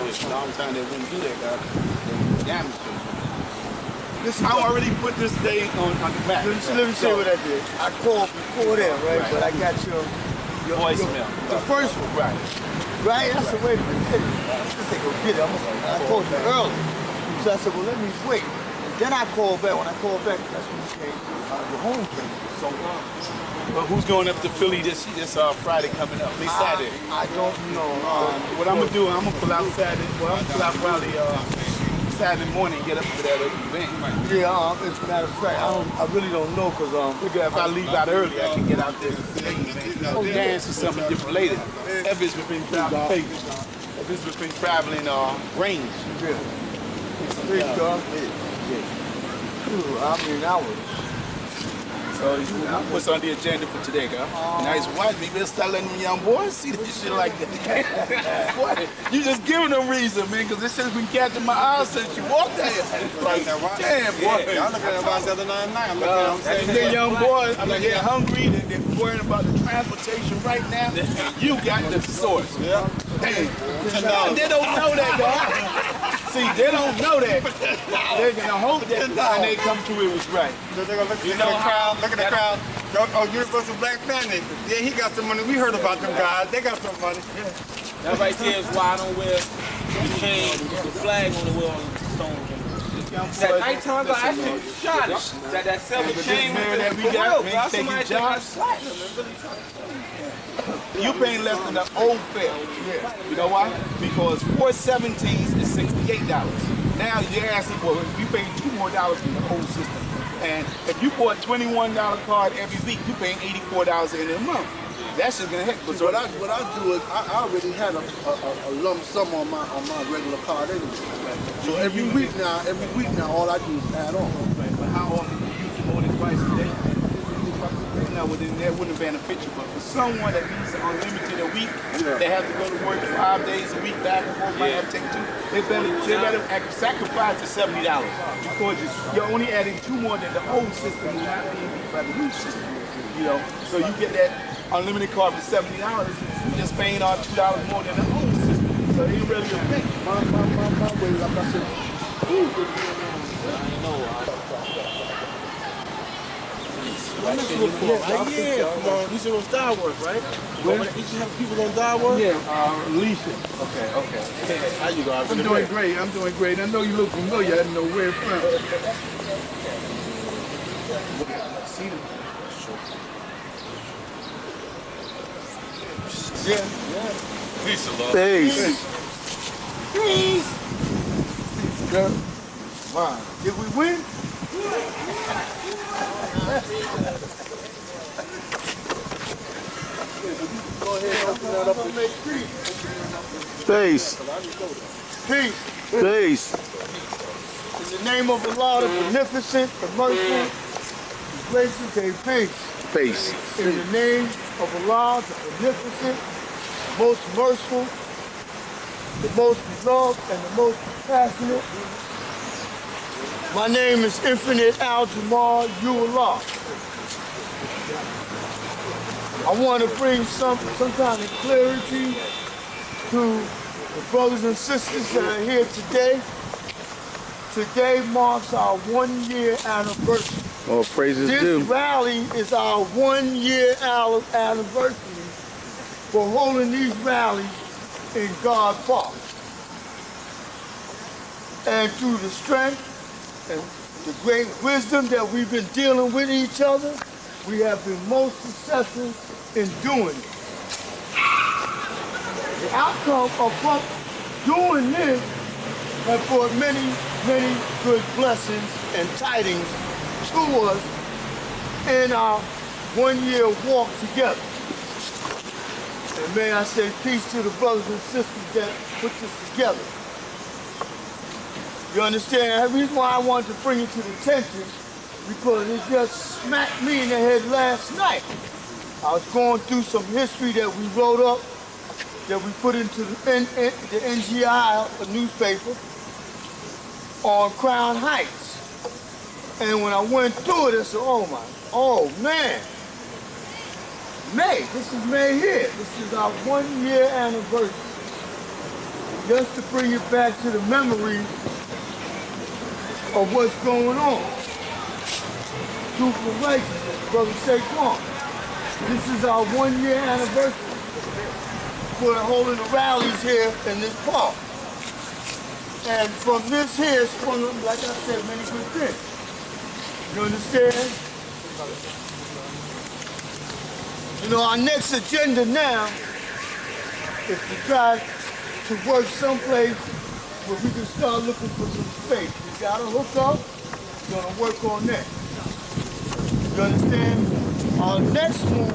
shit. A long time they wouldn't do that, guys. They damage them. I already put this day on the map. Let me see what I did. I called before that, right? But I got your voicemail. The first one. Right. Right? I said, wait a minute. Let's go get it. I called you early. So I said, well, let me wait. And then I called back. When I called back, that's when you came your home came. So, but who's going up to Philly this Friday coming up? This Saturday? I don't know. What I'm going to do, I'm going to pull out Saturday. Well, I'm going to pull out probably Saturday morning and get up to that event. Yeah, as a matter of fact, I really don't know because if I leave out early, I can get out there and dance or something different later. Evans has been traveling. Evans has been traveling range. Yeah. I mean, I was. So what's on the agenda for today, girl? Nice watch. Me better start letting them young boys see this shit like that. What? You just giving them reason, man, because this shit's been catching my eyes since you walked there. Like, damn, boy. Y'all looking at about the other night. I'm looking at them saying, they're young boys. I mean, they're hungry. They're worrying about the transportation right now. You got the source. Yeah. Damn. They don't know that, dog. See, they don't know that. They're gonna hope that when they come to it was right. So they're gonna look at the crowd. Look at the crowd. Oh, Universal Black Panther. Yeah, he got some money. We heard about them guys. They got some money. Yeah. That right there is why I don't wear the chain, the flag on the wheel on the stone. That nighttime guy, I should shot it. That silver chain that we got, man, taking jobs. You paying less than the old fare. Yeah. You know why? Because 417s is $68. Now you're asking for you paying $2 more than the old system. And if you bought a $21 card every week, you're paying $84 in a month. That's just gonna hit. So what I do is I already had a lump sum on my regular card anyway. So every week now, all I do is add on. But how often do you use it more than twice a day? No, well, then that wouldn't benefit you. But for someone that needs unlimited a week, they have to go to work 5 days a week, back and forth, might have to take two. They better sacrifice the $70 because you're only adding 2 more than the old system is not being beat by the new system. You know, so you get that unlimited card for $70. You're just paying $2 more than the old system. So it ain't really a thing. My way, like I said. Yeah, these are on Star Wars, right? Each have people on Star Wars? Yeah, Alicia. Okay. How you guys? I'm doing great. I know you look familiar. I didn't know where from. See them. Yeah. Peace a lot. Peace. Girl. Wow. Did we win? Go ahead, open that up and make peace. Peace. In the name of Allah, the beneficent, the merciful, the gracious, say peace. In the name of Allah, the beneficent, the most merciful, the most beloved, and the most compassionate. My name is Infinite Al-Jamal, you Allah. I want to bring some kind of clarity to the brothers and sisters that are here today. Today marks our 1-year anniversary. Oh, praises due. This rally is our 1-year anniversary for holding these rallies in God Park. And through the strength and the great wisdom that we've been dealing with each other, we have been most successful in doing it. The outcome of doing this has brought many, many good blessings and tidings to us in our 1-year walk together. And may I say peace to the brothers and sisters that put this together. You understand? The reason why I wanted to bring it to the attention because it just smacked me in the head last night. I was going through some history that we wrote up, that we put into the NGI, a newspaper, on Crown Heights. And when I went through it, I said, oh man. This is May here. This is our 1-year anniversary. just to bring it back to the memory of what's going on. Truthful Righteousness, Brother Saquon. This is our 1 year anniversary for holding the rallies here in this park. And from this here sprung up, like I said, many good things. You understand? You know, our next agenda now is to try to work someplace where we can start looking for some space. We gotta hook up, we're gonna work on that. You understand? Our next move,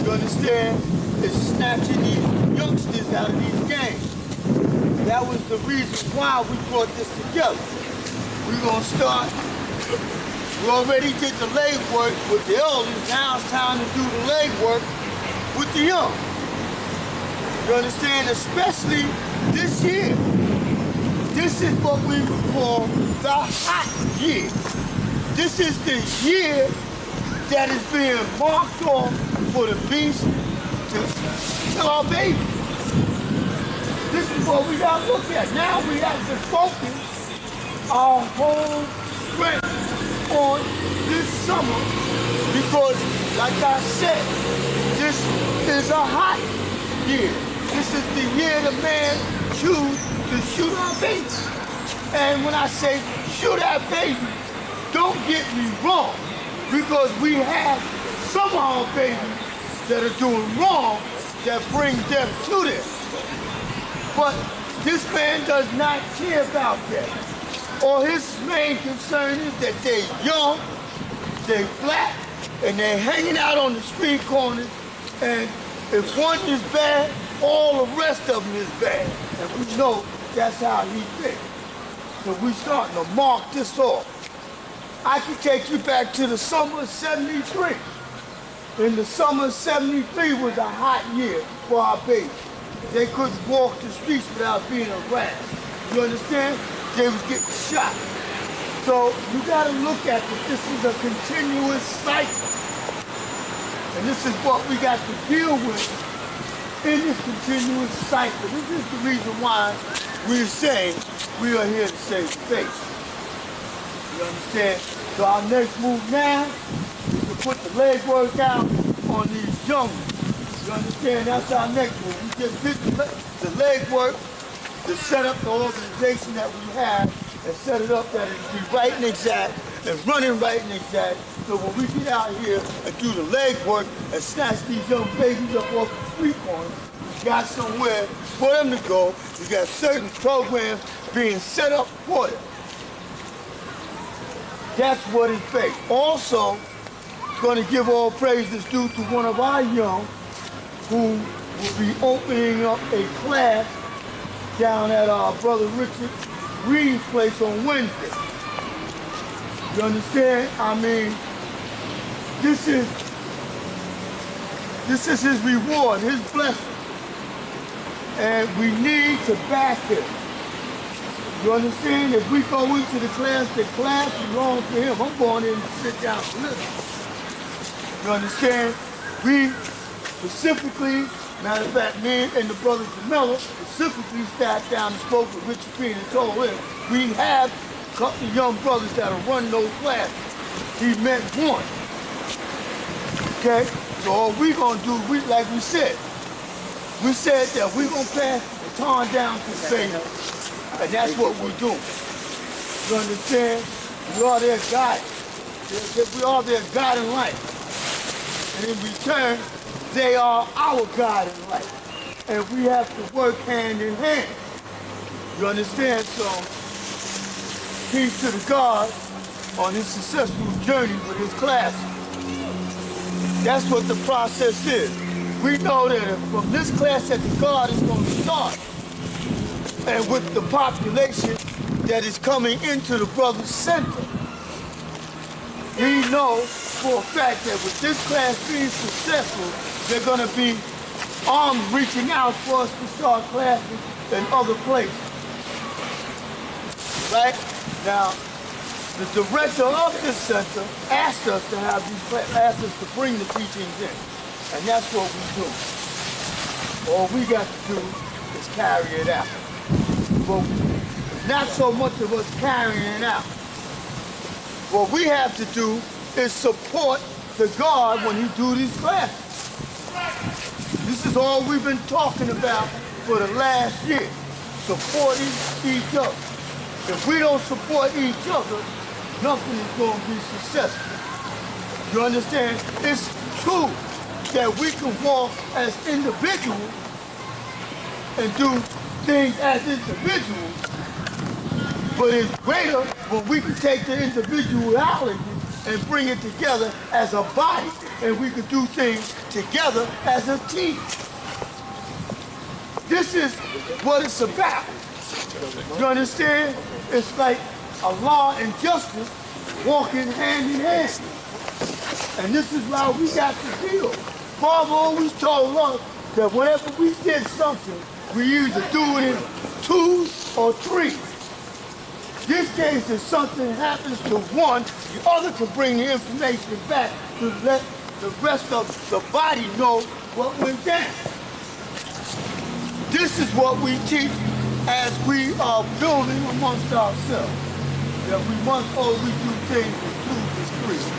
you understand, is snatching these youngsters out of these gangs. That was the reason why we brought this together. We're gonna start, we already did the legwork with the elders, now it's time to do the legwork with the young. You understand? Especially this year. This is what we would call the hot year. This is the year that is being marked off for the beast to kill our babies. This is what we gotta look at. Now we have to focus our whole strength on this summer because, like I said, this is a hot year. This is the year the man choose to shoot our babies. And when I say shoot our babies, don't get me wrong, because we have some of our babies that are doing wrong that brings them to this. But this man does not care about that. Or his main concern is that they're young, they're black, and they're hanging out on the street corners, and if one is bad, all the rest of them is bad. And we know that's how he thinks. So we're starting to mark this off. I can take you back to the summer of '73. In the summer of '73 was a hot year for our babies. They couldn't walk the streets without being harassed. You understand? They was getting shot. So you gotta look at that this is a continuous cycle. And this is what we got to deal with in this continuous cycle. This is the reason why we're saying we are here to save face. You understand? So our next move now is to put the legwork out on these young ones. You understand? That's our next move. We just did the legwork to set up the organization that we have and set it up that it be right and exact and running right and exact. So when we get out here and do the legwork and snatch these young babies up off the street corners, we got somewhere for them to go. We got certain programs being set up for them. That's what it's based. Also, going to give all praises due to one of our young who will be opening up a class down at our brother Richard Reed's place on Wednesday. You understand? I mean, this is his reward, his blessing. And we need to back it. You understand? If we go into the class belongs to him. I'm going in to sit down and listen. You understand? We specifically, matter of fact, me and the brother Jamila specifically sat down and spoke with Richard Payne and told him we have a couple of young brothers that are running those classes. He meant one. Okay? So all we gonna do, like we said that we're gonna pass the baton down to Satan, and that's what we're doing. You understand? We are their guide. We are their guiding light. And in return, they are our guiding light. And we have to work hand in hand. You understand? So, peace to the God on his successful journey with his class. That's what the process is. We know that from this class that the God is going to start, and with the population that is coming into the Brothers Center, we know for a fact that with this class being successful, they're going to be arms reaching out for us to start classes in other places. Right? Now, the director of this center asked us to have these classes, asked us to bring the teachings in. And that's what we do. All we got to do is carry it out. But not so much of us carrying it out. What we have to do is support the God when he do these classes. This is all we've been talking about for the last year, supporting each other. If we don't support each other, nothing is going to be successful. You understand? It's true that we can walk as individuals and do things as individuals, but it's greater when we can take the individuality and bring it together as a body, and we can do things together as a team. This is what it's about. You understand? It's like a law and justice walking hand in hand. And this is why we got to deal. Father always told us that whenever we did something, we either do it in twos or threes. This case, if something happens to one, the other can bring the information back to let the rest of the body know what went down. This is what we teach as we are building amongst ourselves, that we must always do things in twos and threes.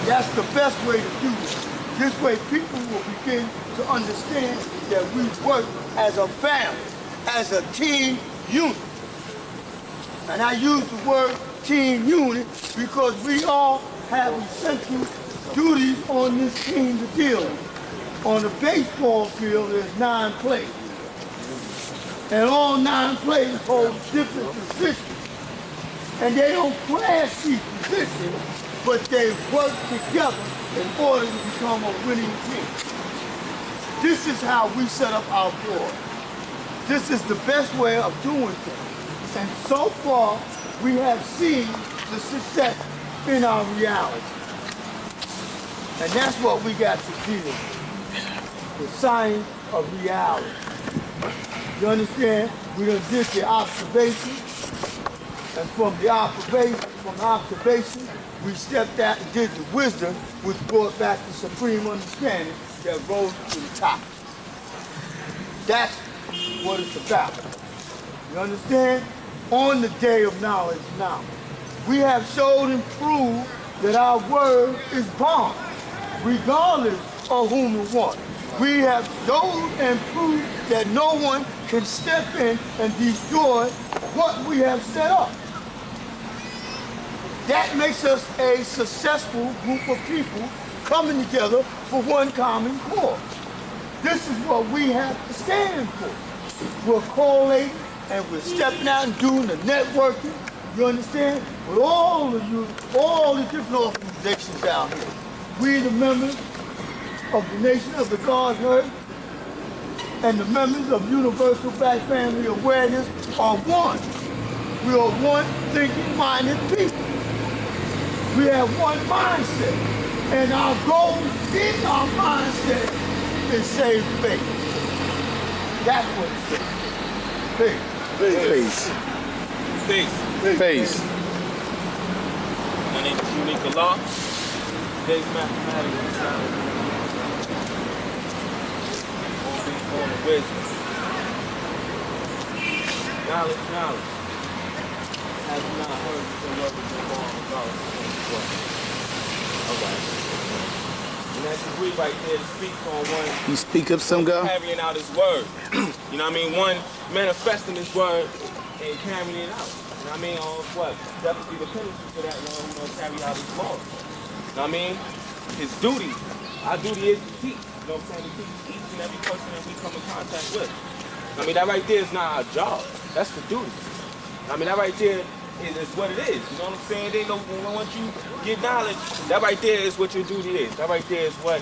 That's the best way to do it. This way people will begin to understand that we work as a family, as a team unit. And I use the word team unit because we all have essential duties on this team to deal with. On the baseball field, there's 9 players. And all 9 players hold different positions. And they don't clash each position, but they work together in order to become a winning team. This is how we set up our board. This is the best way of doing things. And so far, we have seen the success in our reality. And that's what we got to deal with. The science of reality. You understand? We done did the observation, and from the observation, we stepped out and did the wisdom, which brought back the supreme understanding that rose to the top. That's what it's about. You understand? On the day of knowledge now, we have showed and proved that our word is bond, regardless of whom we want. We have showed and proved that no one can step in and destroy what we have set up. That makes us a successful group of people coming together for one common cause. This is what we have to stand for. We're collating and we're stepping out and doing the networking, you understand? With all of you, all the different organizations out here. We the members of the Nation of the God's Earth and the members of Universal Black Family Awareness are one. We are one thinking-minded people. We have one mindset. And our goal in our mindset is save faith. That's what it says. Faith. Peace. Peace. Peace. My name is Unique Allah. Today's mathematics. On the wisdom. Knowledge. Have you not heard the word of the Lord? Alright. And that's the week right there to speak on one. You speak up some guy? Carrying out his word. You know what I mean? One manifesting his word and carrying it out. You know what I mean? On what? Definitely the penalty for that one who don't carry out his laws. You know what I mean? His duty. Our duty is to teach. You know what I'm saying? To teach each and every person that we come in contact with. I mean, that right there is not our job. That's the duty. I mean, that right there is what it is. You know what I'm saying? They know once you get knowledge, that right there is what your duty is. That right there is what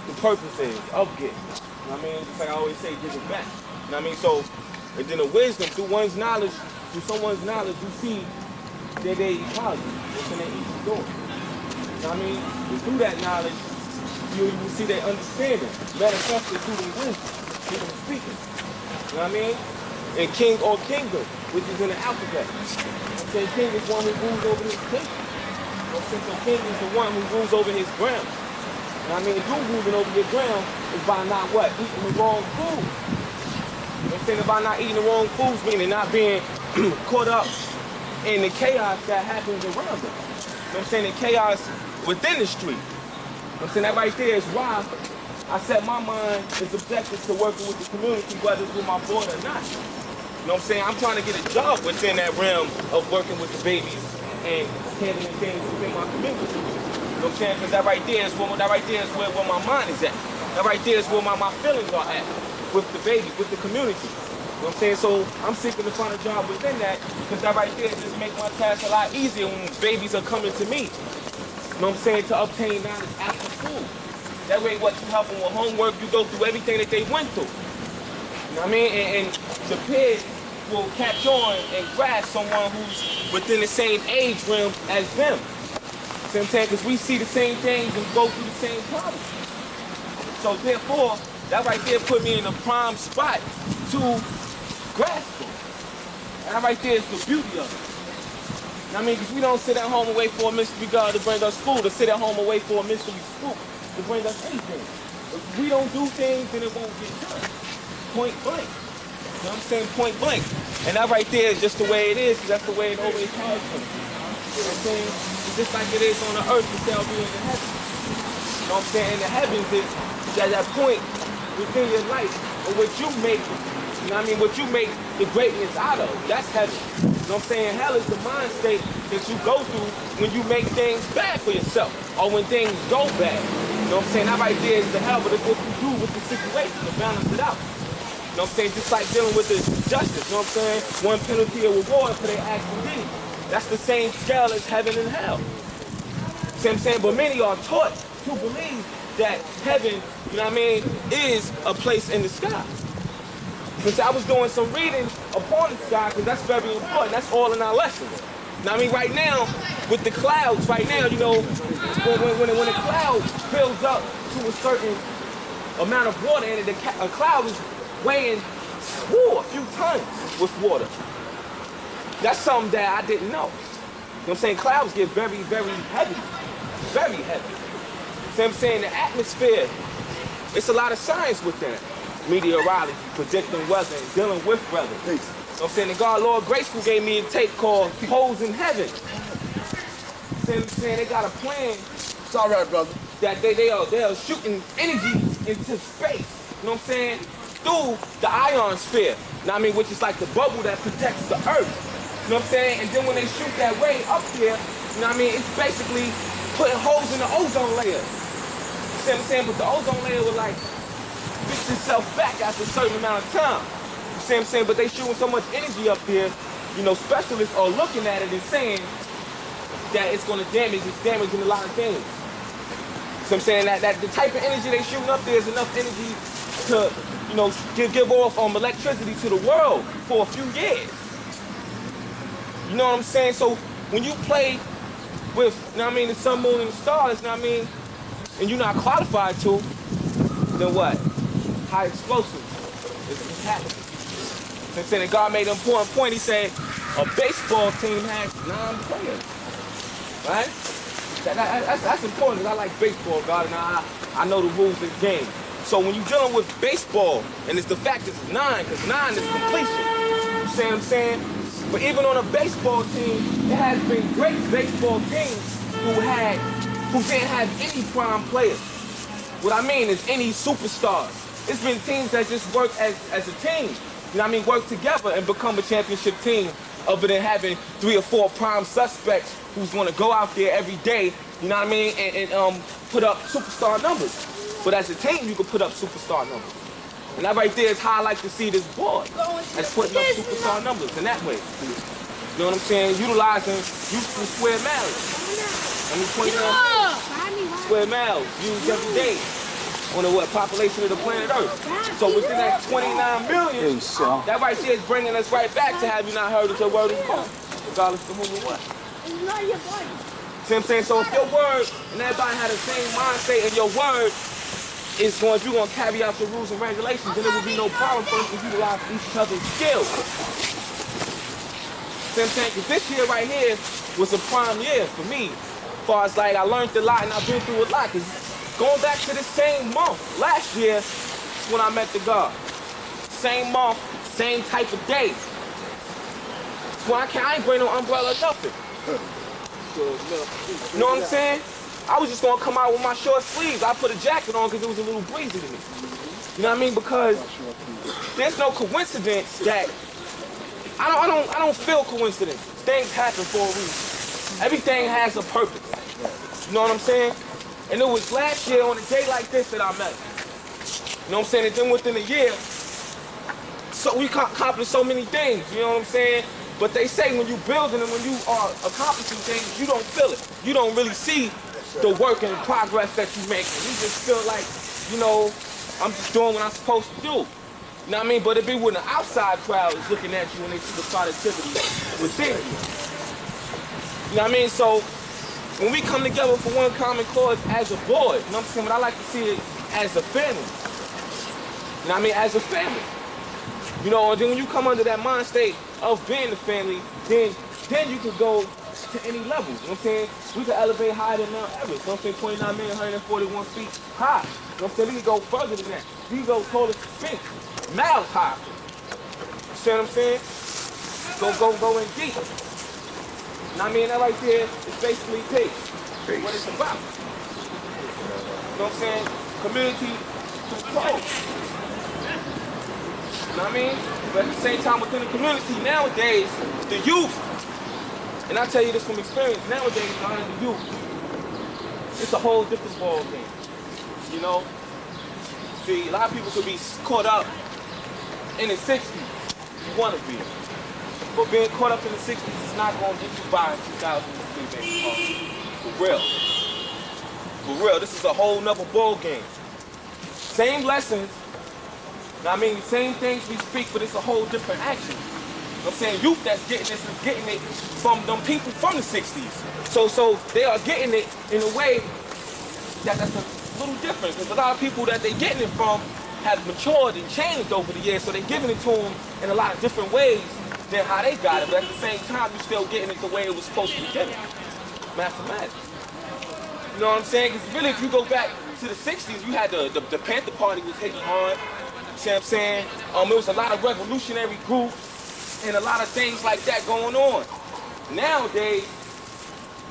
the purpose is of getting. You know what I mean? Just like I always say, give it back. You know what I mean? So, and then the wisdom, through one's knowledge, through someone's knowledge, you see that they ecology. What's in their easy door. You know what I mean? And through that knowledge, you see their understanding manifested through their wisdom, through them speaking. You know what I mean? And king or kingdom, which is in the alphabet. I'm saying king is one who rules over his kingdom. So king is the one who rules over his ground. You know what I mean? You ruling over your ground is by not what? Eating the wrong food. know what I'm saying, about not eating the wrong foods, meaning not being caught up in the chaos that happens around them. You know what I'm saying, the chaos within the street. You know what I'm saying, that right there is why I set my mind as objective to working with the community, whether it's with my board or not. You know what I'm saying? I'm trying to get a job within that realm of working with the babies and handling things within my community. You know what I'm saying? Because that right there is where my mind is at. That right there is where my feelings are at with the babies, with the community. You know what I'm saying? So I'm seeking to find a job within that because that right there just makes my task a lot easier when babies are coming to me. You know what I'm saying? To obtain knowledge after school. That way, what you help them with homework, you go through everything that they went through. You know what I mean? And the peers will catch on and grasp someone who's within the same age realm as them. See what I'm saying? Because we see the same things and go through the same problems. So therefore, that right there put me in a prime spot to grasp them. And that right there is the beauty of it. You know what I mean? Because we don't sit at home and wait for a mystery God to bring us food, or sit at home and wait for a mystery scoop to bring us anything. If we don't do things, then it won't get done. Point blank. You know what I'm saying? Point blank. And that right there is just the way it is, because that's the way it always has been. You know what I'm saying? It's just like it is on the earth, it shall be in the heavens. You know what I'm saying? In the heavens is that point within your life, or what you make, you know what I mean, what you make the greatness out of. That's heaven. You know what I'm saying? Hell is the mind state that you go through when you make things bad for yourself, or when things go bad. You know what I'm saying? That right there is the hell, but it's what you do with the situation to balance it out. You know what I'm saying? Just like dealing with the justice, you know what I'm saying? One penalty or reward for their acts and deeds. That's the same scale as heaven and hell. See what I'm saying? But many are taught to believe that heaven, you know what I mean, is a place in the sky. Since I was doing some reading upon the sky, because that's very important. That's all in our lessons. Now, I mean, right now, with the clouds, right now, you know, when a cloud fills up to a certain amount of water in it, a cloud is weighing a few tons with water. That's something that I didn't know. You know what I'm saying? Clouds get very, very heavy. Very heavy. See what I'm saying? The atmosphere, it's a lot of science within it. Meteorology, predicting weather, and dealing with weather. You know what I'm saying? And God, Lord Graceful gave me a tape called Holes in Heaven. See what I'm saying? They got a plan. It's all right, brother. That they are shooting energy into space. You know what I'm saying? Through the ionosphere. You know what I mean? Which is like the bubble that protects the earth. You know what I'm saying? And then when they shoot that way up there, you know what I mean? It's basically putting holes in the ozone layer. You see what I'm saying? But the ozone layer will like fix itself back after a certain amount of time. You see what I'm saying? But they shooting so much energy up there, you know, specialists are looking at it and saying that it's going to damage, it's damaging a lot of things. So I'm saying that the type of energy they shooting up there is enough energy to, you know, give off electricity to the world for a few years. You know what I'm saying? So when you play with, you know what I mean, the sun, moon, and the stars, you know what I mean, and you're not qualified to, then what? High explosives is happening. So I'm saying that God made an important point. He said a baseball team has 9 players, right? That's important because I like baseball, God, and I know the rules of the game. So when you're dealing with baseball, and it's the fact that it's 9, because 9 is completion. You see what I'm saying? But even on a baseball team, there has been great baseball teams who didn't have any prime players. What I mean is any superstars. It's been teams that just work as a team. You know what I mean? Work together and become a championship team other than having 3 or 4 prime suspects who's going to go out there every day, you know what I mean, and put up superstar numbers. But as a team, you can put up superstar numbers. And that right there is how I like to see this board, as putting up superstar numbers in that way. You know what I'm saying? Utilizing useful square miles. I mean, 29 square miles used every day on the population of the planet Earth. So within that 29 million, that right there is bringing us right back to have you not heard that your word is gone, regardless of who or what. See what I'm saying? So if your word and everybody had the same mind state and your word is going, if you're going to carry out the rules and regulations, then there will be no problem for us to utilize each other's skills. See what I'm saying? Because this year right here was a prime year for me. As far as like I learned a lot and I've been through a lot. Because going back to the same month, last year, when I met the God. same month, same type of day. So I ain't bring no umbrella or nothing. You know what I'm saying? I was just gonna come out with my short sleeves. I put a jacket on because it was a little breezy to me. You know what I mean? Because there's no coincidence that I don't feel coincidence. Things happen for a reason. Everything has a purpose. You know what I'm saying? And it was last year on a day like this that I met him. You know what I'm saying? And then within a year, so we accomplished so many things. You know what I'm saying? But they say when you building and when you are accomplishing things, you don't feel it. You don't really see the work and progress that you make. You just feel like, you know, I'm just doing what I'm supposed to do. You know what I mean? But if it when the outside crowd is looking at you and they see the productivity within you. You know what I mean? So when we come together for one common cause as a board, you know what I'm saying? But I like to see it as a family. You know what I mean? As a family. You know, and then when you come under that mind state of being the family, then you could go to any level. You know what I'm saying? We could elevate higher than Mount Everest. You know what I'm saying? 29,141 feet high. You know what I'm saying? We could go further than that. We could go taller than Sphinx, miles high. You see what I'm saying? Go in deep. You know what I mean? That right there is basically peace. What it's about. You know what I'm saying? Community control. You know what I mean? But at the same time, within the community, nowadays, the youth, and I tell you this from experience, nowadays, behind the youth, it's a whole different ball game. You know? See, a lot of people could be caught up in the 60s. You want to be. But being caught up in the 60s is not going to get you by in 2003, baby. For real. For real. This is a whole nother ball game. Same lessons. I mean, same things we speak, but it's a whole different action. You know what I'm saying? Youth that's getting this is getting it from them people from the 60s. So they are getting it in a way that's a little different, because a lot of people that they're getting it from have matured and changed over the years, so they're giving it to them in a lot of different ways than how they got it, but at the same time, you're still getting it the way it was supposed to be given. Mathematics. You know what I'm saying? Because really, if you go back to the 60s, you had the Panther Party was hitting hard. See what I'm saying? It was a lot of revolutionary groups and a lot of things like that going on. Nowadays,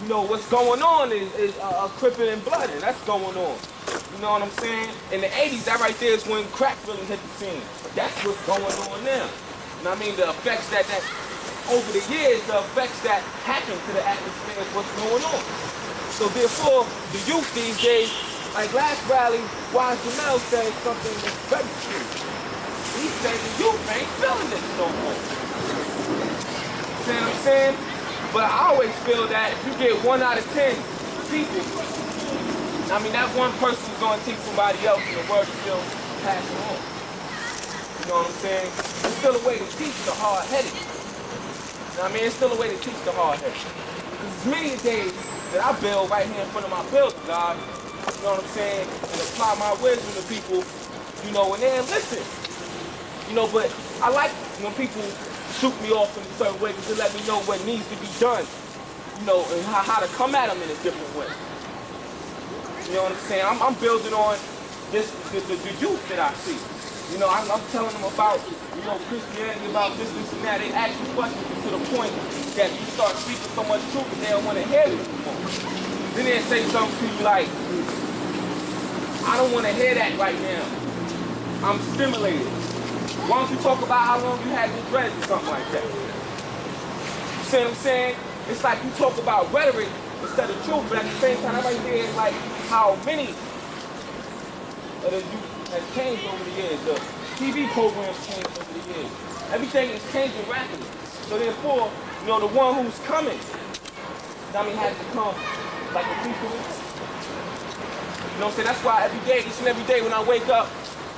you know, what's going on is cripping and blood, and that's going on. You know what I'm saying? In the 80s, that right there is when crack really hit the scene. That's what's going on now. You know what I mean? The effects that over the years, the effects that happen to the atmosphere is what's going on. So therefore, the youth these days, like last rally, Wise Jamel said something that's very true. He said the youth ain't feeling this no more. See what I'm saying? But I always feel that if you get 1 out of 10 people, I mean, that one person is going to teach somebody else and the word is still passing on. You know what I'm saying? It's still a way to teach the hard-headed. You know what I mean? It's still a way to teach the hard-headed. Because there's many days that I build right here in front of my building, God. You know what I'm saying? And apply my wisdom to people, you know, and then listen. You know, but I like when people shoot me off in a certain way because they let me know what needs to be done, you know, and how to come at them in a different way. You know what I'm saying? I'm building on the youth that I see. You know, I'm telling them about, you know, Christianity, about this, and that. They ask you questions to the point that you start speaking so much truth that they don't want to hear it anymore. Then they say something to you like, I don't want to hear that right now. I'm stimulated. Why don't you talk about how long you had your dreads or something like that? You see what I'm saying? It's like you talk about rhetoric instead of truth, but at the same time, that right there is like how many of the youth has changed over the years. The TV programs changed over the years. Everything is changing rapidly. So therefore, you know, the one who's coming, I mean, has to come like a thief in the night. You know what I'm saying? That's why each and every day when I wake up,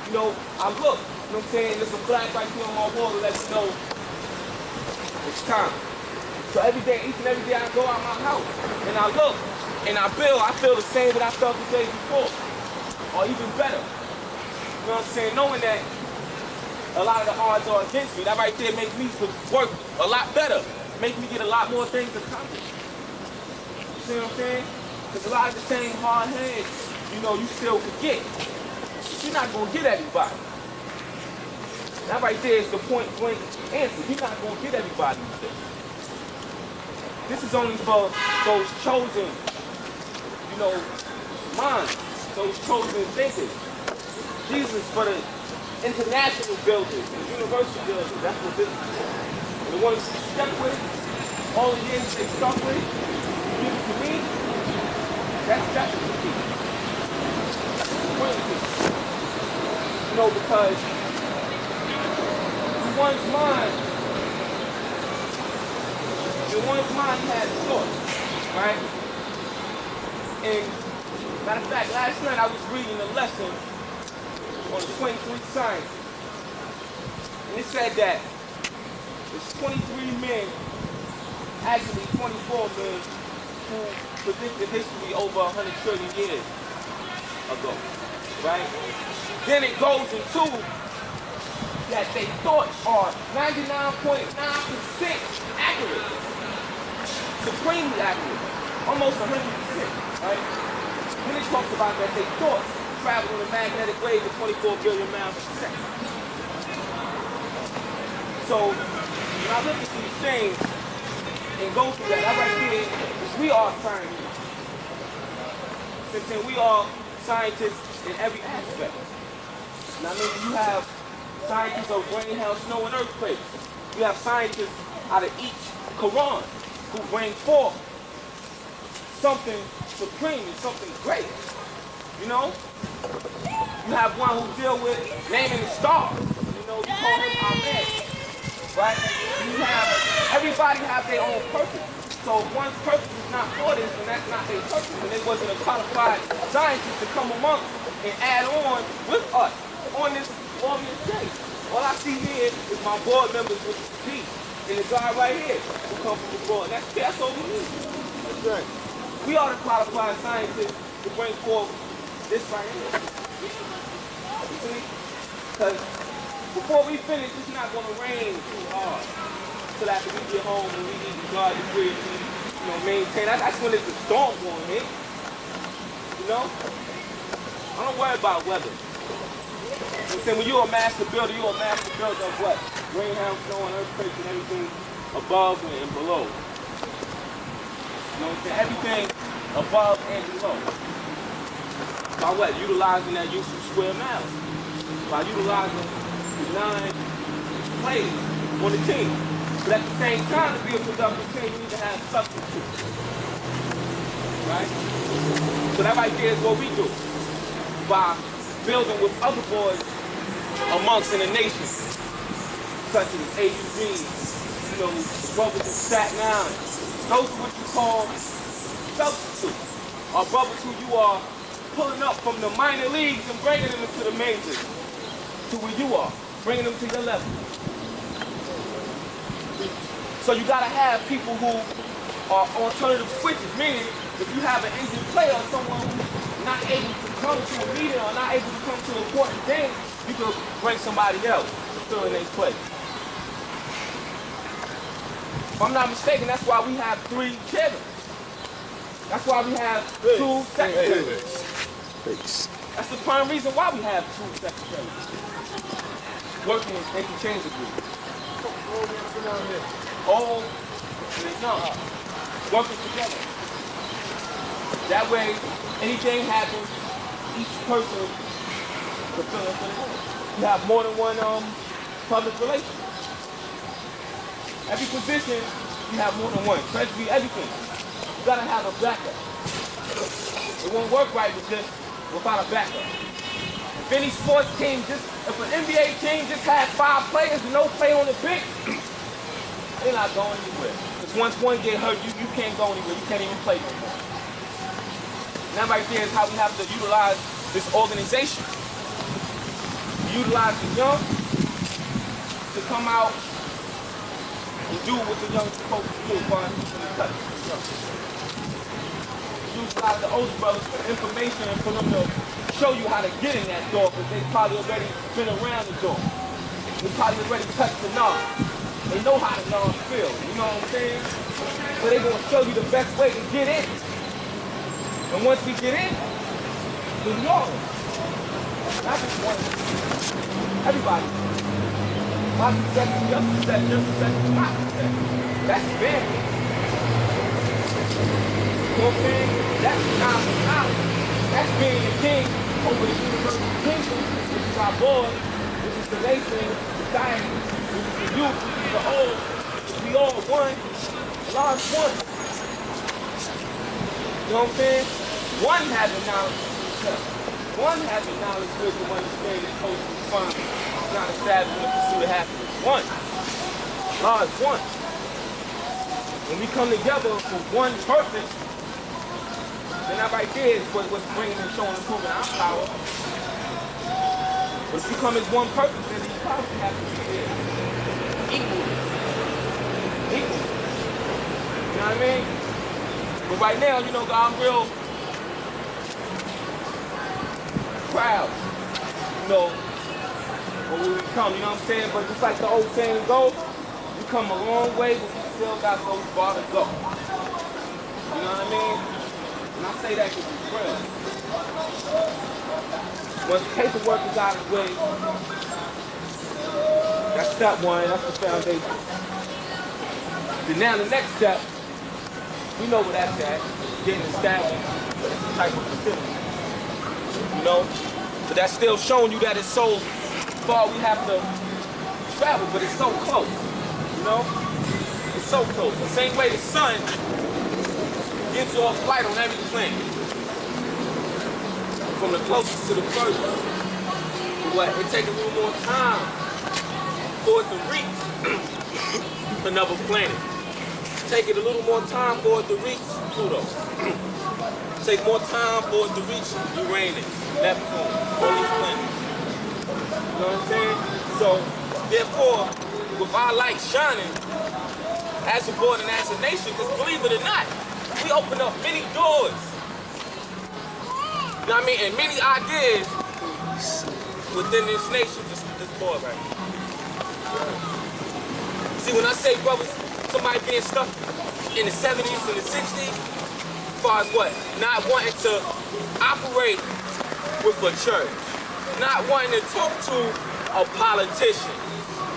you know, I look. You know what I'm saying? There's a flag right here on my wall to let you know it's time. So each and every day I go out my house and I look and I feel the same that I felt the day before, or even better. You know what I'm saying? Knowing that a lot of the odds are against me, that right there makes me work a lot better, make me get a lot more things accomplished. You see what I'm saying? Because a lot of the same hard heads, you know, you still could get. You're not gonna get everybody. That right there is the point blank answer. You're not going to get everybody with this. This is only for those chosen, minds, those chosen thinkers. Jesus for the international builders, the universal builders. That's what this is for. And the ones who stuck with, all the years they stuck with, give it to me, that's definitely key. Because one's mind has thoughts, right? And matter of fact, last night I was reading a lesson on the 23 science. And it said that there's 23 men, actually 24 men, who predicted history over 100 trillion years ago, right? Then it goes into that they thoughts are 99.9% accurate. Supremely accurate. Almost 100%, right? Then it talks about that they thoughts travel in a magnetic wave of 24 billion miles per second. So, when I look at these things and go through that right there is we are scientists. Since we are scientists in every aspect. Now, you have scientists of rain, hail, snow, and earthquakes. You have scientists out of each Quran who bring forth something supreme and something great. You have one who deal with naming the stars. You call him Ahmed, right? Everybody have their own purpose. So if one's purpose is not for this, then that's not their purpose. And they wasn't a qualified scientist to come amongst and add on with us on this day. All I see here is my board members with the peace. And the guy right here who comes from the board. That's all we need. That's right. We are the qualified scientists to bring forth this right here. You see? Because before we finish, it's not going to rain too hard. So after we get home and we eat the garden debris, we maintain. That's when there's a storm going in. I don't worry about weather. When you're a master builder, you're a master builder of what? Rain, hail, snow, and earthquakes and everything above and below. Everything above and below. By what? Utilizing that use of square miles. By utilizing the 9 players on the team. But at the same time, to be a productive team, you need to have substitutes. Right? So that right there is what we do. By building with other boys amongst in the nation, such as AUB, brothers in Staten Island. Those are what you call substitutes, or brothers who you are pulling up from the minor leagues and bringing them into the majors, to where you are, bringing them to your level. So you gotta have people who are alternative switches, meaning if you have an injured player or someone who's not able to come to a meeting or not able to come to an important game, you can bring somebody else to fill in their place. If I'm not mistaken, that's why we have 3 chairmen. That's why we have 2 secretaries. That's the prime reason why we have 2 secretaries. Working interchangeably. All working together. That way, anything happens, each person can fill in for the other. You have more than one public relations. Every position, you have more than one. Treasury, everything. You gotta have a backup. It won't work right without a backup. If any sports team if an NBA team just has 5 players and no play on the bench, they're not going anywhere. Because once one get hurt, you can't go anywhere. You can't even play no more. And that right there is how we have to utilize this organization. Utilize the young to come out and do what the young supposed to do by teaching the touch. Utilize the older brothers for information and for them to show you how to get in that door, because they probably already been around the door. They probably already touched the knob. They know how the knob feel, you know what I'm saying? So they're gonna show you the best way to get in. And once we get in, we all. Not just one. Everybody. My success is your success, your success is my success. That's advantage. You know what I'm saying? That's knowledge. That's being a king over the universal kingdom, which is our board, which is the nation, society, which is the youth, which is the old. We all one. Large one. You know what I'm saying? One having knowledge of himself. One having knowledge, wisdom, understanding, culture, fun. It's not established in the pursuit of happiness. One. Large one. When we come together for one purpose, then that right there is what's bringing and showing and proving our power. But if we come as one purpose, then these powers have to be there. Equal. Equal. You know what I mean? But right now, you know, I'm real proud, you know, when we come, you know what I'm saying? But just like the old saying goes, we come a long way, but we still got so far to go. You know what I mean? And I say that because it's real. Once the paperwork is out of the way, that's step one, that's the foundation. Then now the next step, we know where that's at, getting established, but it's a type of facility. You know? But that's still showing you that it's so far we have to travel, but it's so close. You know? It's so close. The same way the sun gives you off light on every planet. From the closest to the furthest. But it takes a little more time for it to reach another planet. Take it a little more time for it to reach Pluto. Take more time for it to reach Uranus, Neptune, all these planets. You know what I'm saying? So, therefore, with our light shining, as a board and as a nation, because believe it or not, we open up many doors. You know what I mean? And many ideas within this nation, this board right here. See, when I say brothers, somebody being stuck in the 70s and the 60s, as far as what? Not wanting to operate with a church. Not wanting to talk to a politician.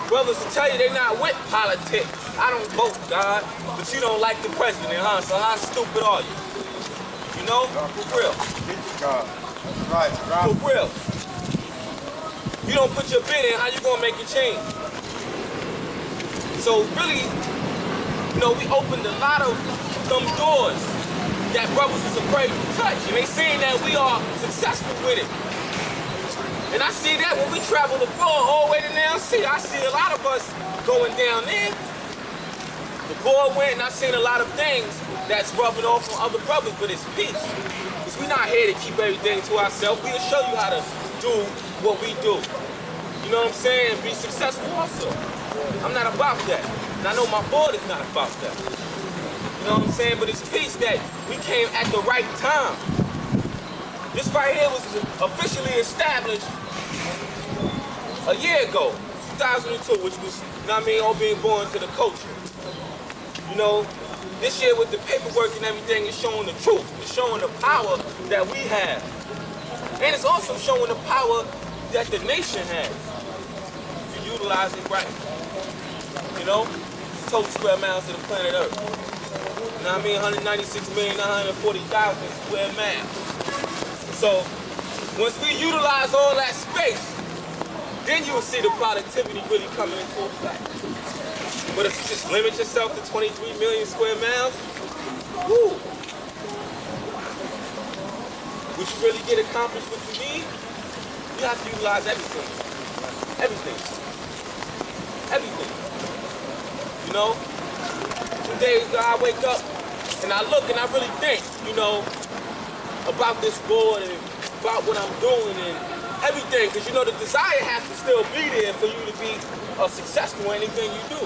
Brothers will tell you they're not with politics. I don't vote, God, but you don't like the president, huh? So how stupid are you? You know? For real. Right. For real. You don't put your bid in, how you gonna make a change? So really, you know, we opened a lot of them doors that brothers is afraid to touch. And they saying that we are successful with it. And I see that when we travel the floor all the way to now. I see a lot of us going down there. The board went and I seen a lot of things that's rubbing off on other brothers, but it's peace. Because we're not here to keep everything to ourselves. We'll show you how to do what we do. You know what I'm saying? Be successful also. I'm not about that. And I know my board is not about that. You know what I'm saying? But it's peace that we came at the right time. This right here was officially established a year ago, 2002, which was, you know what I mean, all being born to the culture. You know, this year with the paperwork and everything is showing the truth. It's showing the power that we have. And it's also showing the power that the nation has. If you utilize it right. You know, total square miles of the planet Earth. You know what I mean? 196,940,000 square miles. So, once we utilize all that space, then you'll see the productivity really coming in full effect. But if you just limit yourself to 23 million square miles, woo, would you really get accomplished what you need? You have to utilize everything. Everything. Everything. You know? Some days I wake up and I look and I really think, you know, about this board and about what I'm doing and everything. Because, you know, the desire has to still be there for you to be successful in anything you do.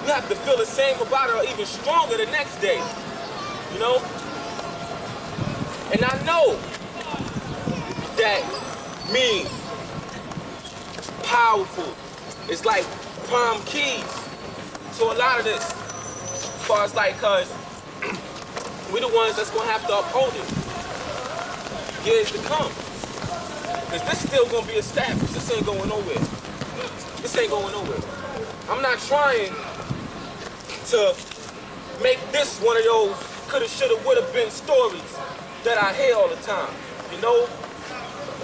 You have to feel the same about it or even stronger the next day. You know? And I know that means powerful. It's like prime keys to a lot of this. As far as like, cause we're the ones that's gonna have to uphold it years to come. Cause this is still gonna be established. This ain't going nowhere. this ain't going nowhere. I'm not trying to make this one of those coulda, shoulda, woulda been stories that I hear all the time. You know,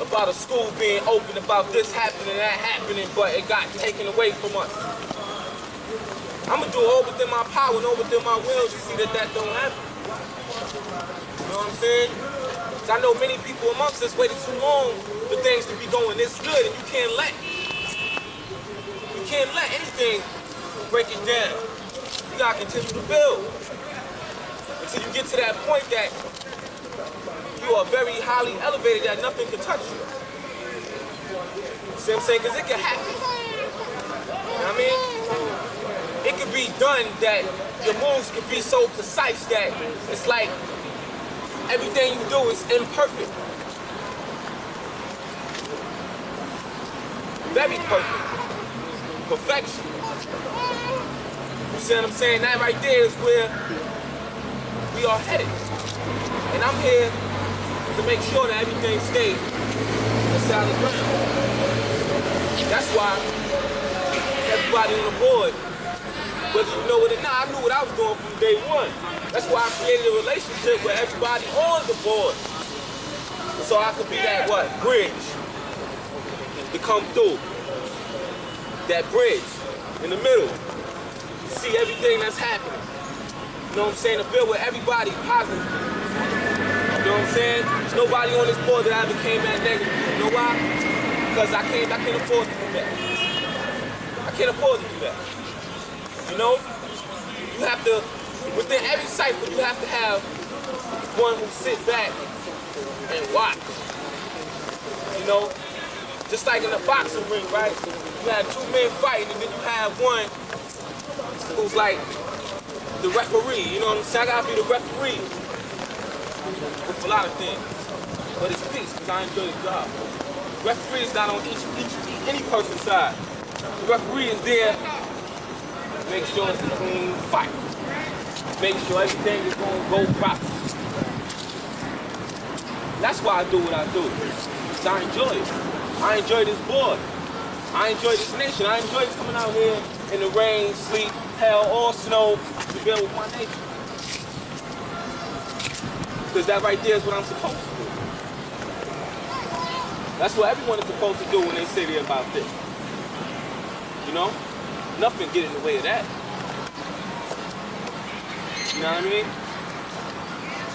about a school being open, about this happening, that happening, but it got taken away from us. I'm gonna do all within my power and all within my will to see that that don't happen. You know what I'm saying? 'Cause I know many people amongst us waited too long for things to be going this good, and you can't let anything break it down. You gotta continue to build until you get to that point that you are very highly elevated that nothing can touch you. See what I'm saying? Because it can happen. You know what I mean? It could be done that your moves could be so precise that it's like everything you do is imperfect. Very perfect. Perfection. You see what I'm saying? That right there is where we are headed. And I'm here to make sure that everything stays on solid ground. That's why everybody on the board, whether you know it or not, I knew what I was doing from day one. That's why I created a relationship with everybody on the board. So I could be that bridge to come through. That bridge in the middle. See everything that's happening. You know what I'm saying? To build with everybody positive. You know what I'm saying? There's nobody on this board that I became that negative. You know why? Because I can't afford to do that. I can't afford to do that. You know? You have to, within every cycle, you have to have one who sit back and watch. You know? Just like in a boxing ring, right? You have two men fighting and then you have one who's like the referee. You know what I'm saying? I gotta be the referee with a lot of things. But it's peace, because I enjoy the job. The referee is not on any person's side. The referee is there to make sure it's a clean fight. Make sure everything is gonna go properly. That's why I do what I do. Because I enjoy it. I enjoy this board. I enjoy this nation. I enjoy coming out here in the rain, sleet, hell, or snow to build with my nation. Because that right there is what I'm supposed to do. That's what everyone is supposed to do when they say they're about this. You know? Nothing get in the way of that. You know what I mean?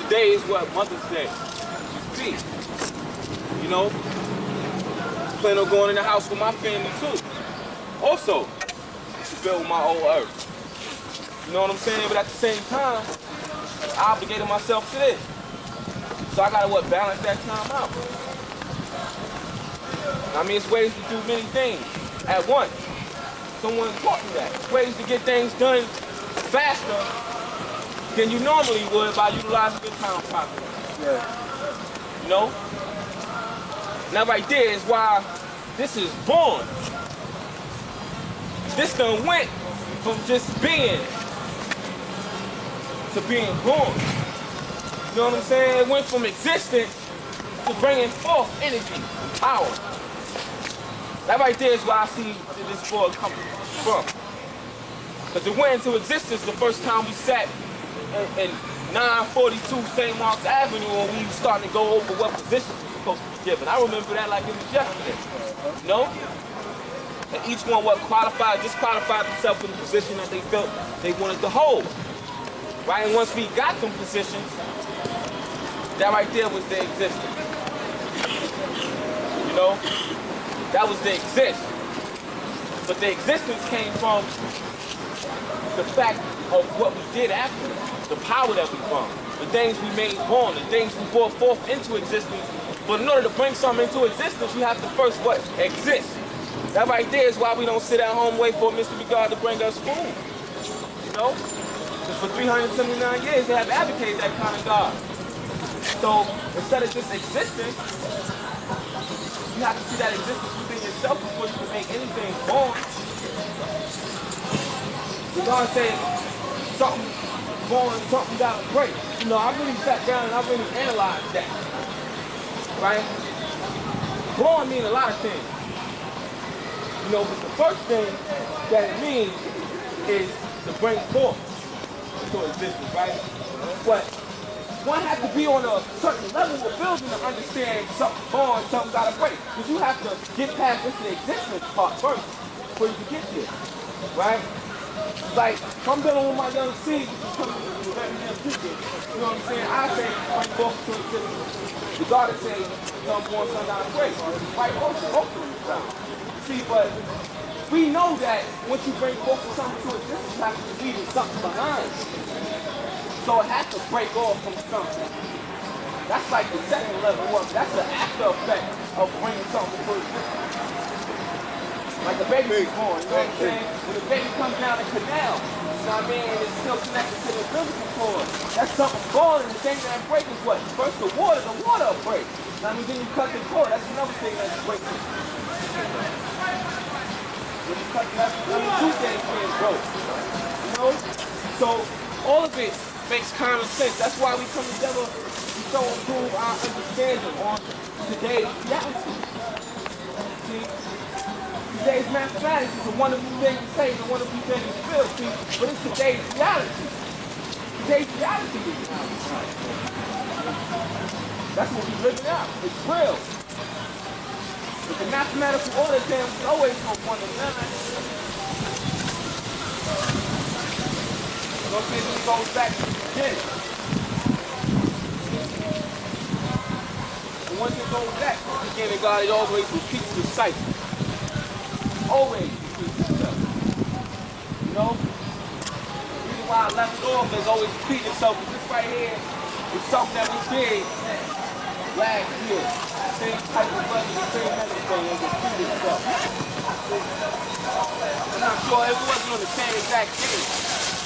Today is what? Mother's Day. Peace. You know? Plan on going in the house with my family too. Also, to build my old earth. You know what I'm saying? But at the same time, I obligated myself to this. So I gotta balance that time out. I mean, it's ways to do many things at once. Someone taught me that. It's ways to get things done faster than you normally would by utilizing your time properly. Yeah. You know? Now right there is why this is born. This done went from just being to being born. You know what I'm saying? It went from existence to bringing forth energy, power. That right there is why I see where this board comes from. Because it went into existence the first time we sat in 942 St. Mark's Avenue when we were starting to go over what positions were supposed to be given. I remember that like it was yesterday. You know? And each one disqualified themselves in the position that they felt they wanted to hold. Right? And once we got them positions, that right there was their existence. You know? That was their exist. But the existence came from the fact of what we did after, the power that we brought, the things we made born, the things we brought forth into existence. But in order to bring something into existence, you have to first exist. That right there is why we don't sit at home wait for Mr. God to bring us food. You know? Because for 379 years, they have advocated that kind of God. So instead of just existing, you have to see that existence within yourself before you can make anything born. We're going to say something born, something got to break. You know, I really sat down and I really analyzed that. Right? Born means a lot of things. You know, but the first thing that it means is to bring forth to existence, right? But one has to be on a certain level of building to understand something's born, something gotta break. Because you have to get past this existence part first before you can get there, right? Like, if I'm dealing with my young seed, which is coming to the very near future, you know what I'm saying? I say, bring forth to existence. The God is saying, some born, some gotta break. Right, both of them. See, but we know that once you bring forth something to existence, you have to leave something behind. So it has to break off from something. That's like the second level up. That's the after effect of bringing something to existence. Like a baby is born, you know what I'm saying? When the baby comes down the canal, you know what I mean, and it's still connected to the umbilical cord. That's something born, and the thing that breaks is what? First the water will break. You know what I mean, then you cut the cord. That's another thing that breaks it. When you cut the two things being broke. You know? So all of it makes common sense. That's why we come together to so improve our understanding on today's reality. See, today's mathematics is a wonderful thing to say, it's a wonderful thing to feel, see, but it's today's reality. Today's reality is reality. That's what we're living out. It's real. But the mathematical order then is always from 1 to 9. You know what I'm saying? It goes back to the beginning. And once it goes back to the beginning, God, it always repeats the cycle. Always repeats itself. You know? The reason why I left it off is always repeating itself. Because this right here is something that we did last year. Same type of budget, the same everything, and repeated itself. I'm not sure it wasn't on the same exact day,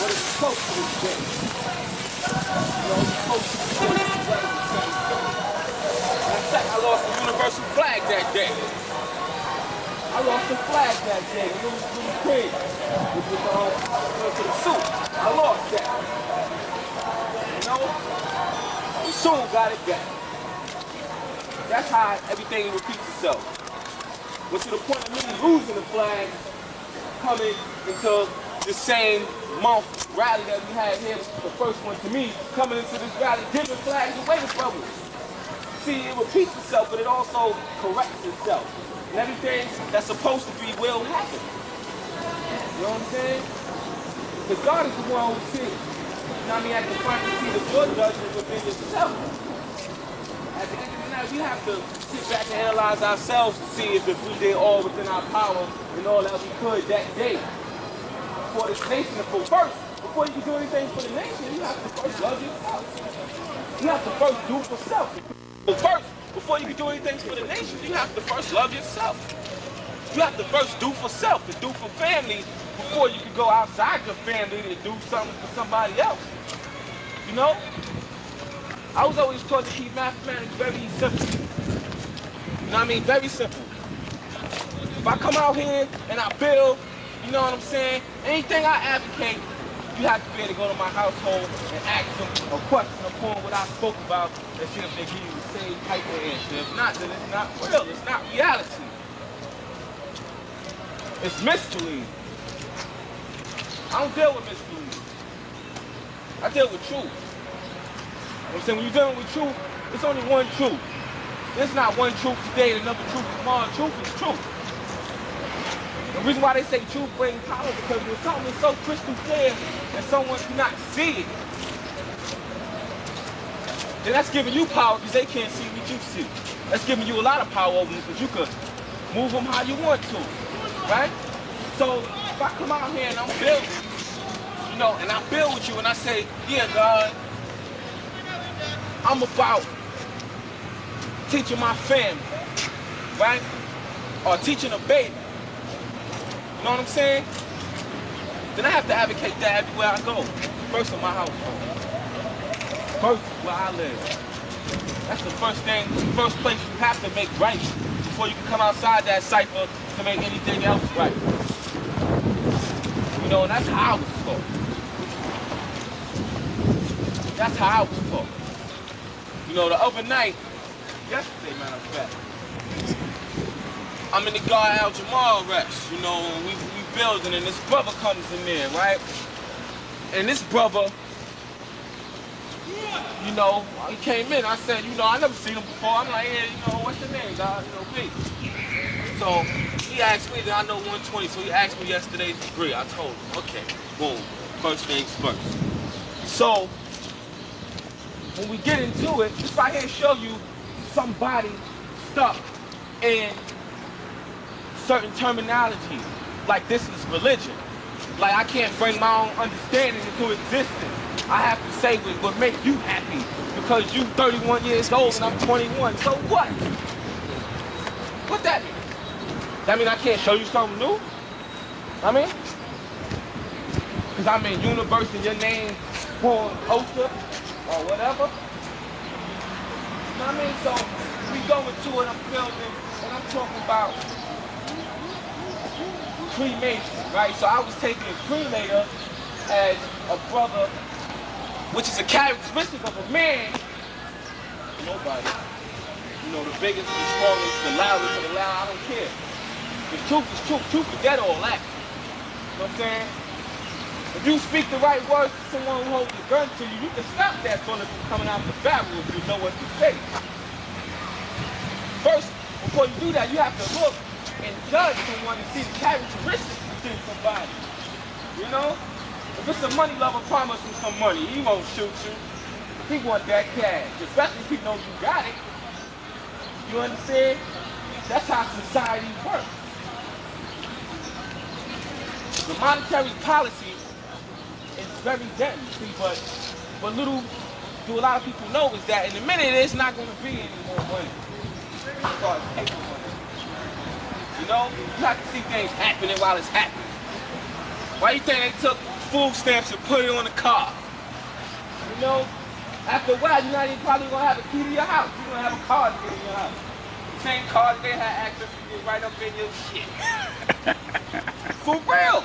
but it's close to this day. You know, it's close to the same exact thing. In fact, I lost the universal flag that day. I lost the flag that day, the little kid, which was to the suit. I lost that. You know? We soon got it back. That's how everything repeats itself. But to the point of me losing the flag, coming into the same month rally that we had here, the first one to me, coming into this rally, giving flags away to brothers. See, it repeats itself, but it also corrects itself. And everything that's supposed to be will happen. You know what I'm saying? Because God is the one who sees. You know what I mean? At the front, you see the good judgment within yourself. At the end of the night, we have to sit back and analyze ourselves to see if we did all within our power and all that we could that day for this nation. First, before you can do anything for the nation, you have to first love yourself. You have to first do for self. First, before you can do anything for the nation, you have to first love yourself. You have to first do for self and do for family before you can go outside your family to do something for somebody else. You know? I was always taught to keep mathematics very simple. You know what I mean? Very simple. If I come out here and I build, you know what I'm saying? Anything I advocate, you have to be able to go to my household and ask them a question upon what I spoke about and see if they give you the same type of answer. If not, then it's not real. It's not reality. It's misbelief. I don't deal with misbelief. I deal with truth. You know what I'm saying? When you're dealing with truth, it's only one truth. There's not one truth today and another truth tomorrow. Truth is truth. The reason why they say truth brings power is because when something is so crystal clear and someone cannot see it, then that's giving you power because they can't see what you see. That's giving you a lot of power over them because you could move them how you want to, right? So if I come out here and I'm building, you know, and I build with you and I say, yeah, God, I'm about teaching my family, right? Or teaching a baby. You know what I'm saying? Then I have to advocate that everywhere I go. First in my household. First where I live. That's the first thing, first place you have to make right before you can come outside that cipher to make anything else right. You know, and that's how I was taught. That's how I was taught. You know, the other night, yesterday, matter of fact, I'm in the guard Al Jamal reps, you know, and we building, and this brother comes in there, right? And this brother, you know, he came in. I said, you know, I never seen him before. I'm like, yeah, you know, what's your name, dog? You know, B. So he asked me that I know 120. So he asked me yesterday's degree. I told him, okay, boom, first things first. So when we get into it, this right here show you somebody stuck in certain terminology. Like this is religion. Like I can't bring my own understanding into existence. I have to say what would make you happy because you 31 years old and I'm 21. So what? What that mean? That mean I can't show you something new? I mean, because I'm in universe and your name on poster or whatever. You know what I mean? So we go into it, I'm building, and I'm talking about cremation, right? So I was taking a cremator as a brother, which is a characteristic of a man. Nobody. You know, the biggest, the strongest, the loudest, and the loud, I don't care. The truth is truth. Truth, forget all that. You know what I'm saying? If you speak the right words to someone who holds a gun to you, you can stop that bullet from coming out the barrel if you know what to say. First, before you do that, you have to look and judge someone and see the characteristics within somebody. You know? If it's a money lover, promise him some money. He won't shoot you. He want that cash, especially if he knows you got it. You understand? That's how society works. The monetary policy is very deadly, see, but what little do a lot of people know is that in a minute it's not going to be any more money. As far as paper money. You know? You have to see things happening while it's happening. Why you think they took food stamps and put it on the car? You know? After a while, you're not even probably going to have a key to your house. You're going to have a car to get in your house. The same car that they had access to get right up in your shit. For real.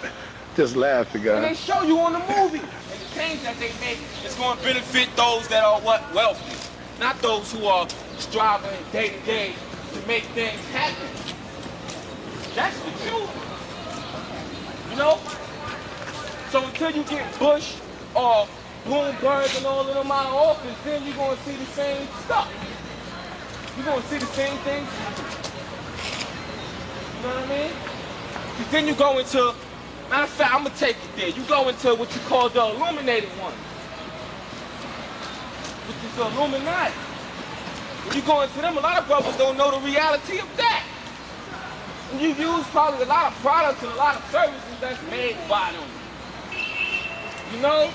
Just laugh, And guy. they show you on the movie. And the change that they make is going to benefit those that are what? Wealthy. Not those who are striving day to day to make things happen. That's the truth. You know? So until you get Bush or Bloomberg and all of them out of office, then you're going to see the same stuff. You're going to see the same things. You know what I mean? Because then you go into, matter of fact, I'm going to take it there. You go into what you call the illuminated one, which is the Illuminati. When you go into them, a lot of brothers don't know the reality of that. And you use probably a lot of products and a lot of services that's made by them. You know?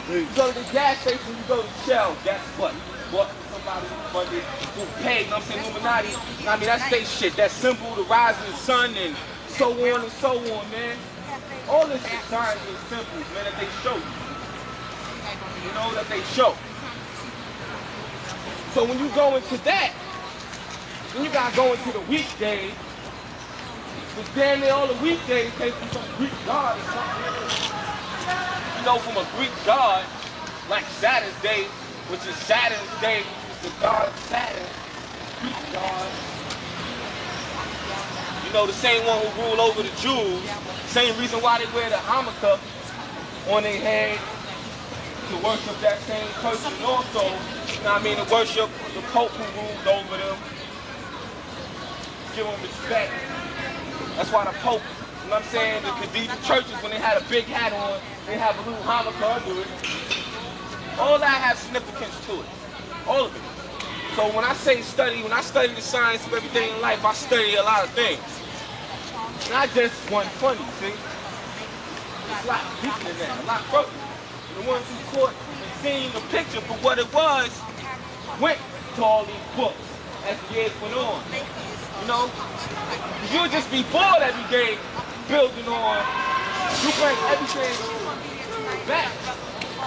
You go to the gas station, you go to Shell, guess what? What somebody funded, who paid, you know what I'm saying, Illuminati. I mean, that's they shit, that symbol, the rising sun, and so on and so on, man. All this is signs and symbols, man, that they show you. You know, that they show. So when you go into that, then you gotta go into the weekdays, because damn near all the weekdays came from some Greek god or something. You know, from a Greek god, like Saturn's Day, which is Saturn's Day, which is the god of Saturn, Greek god. You know, the same one who ruled over the Jews, same reason why they wear the yarmulke on their head, to worship that same person also, you know what I mean, to worship the Pope who ruled over them, give them respect. That's why the Pope, you know what I'm saying, the cathedral churches, when they had a big hat on, they have a little yarmulke under it. All that has significance to it. All of it. So when I say study, when I study the science of everything in life, I study a lot of things. Not just 120, see? It's a lot deeper than that, a lot further. And the ones who caught and seen the picture for what it was, went to all these books as the years went on. You know? You'll just be bored every day building on, you bring everything back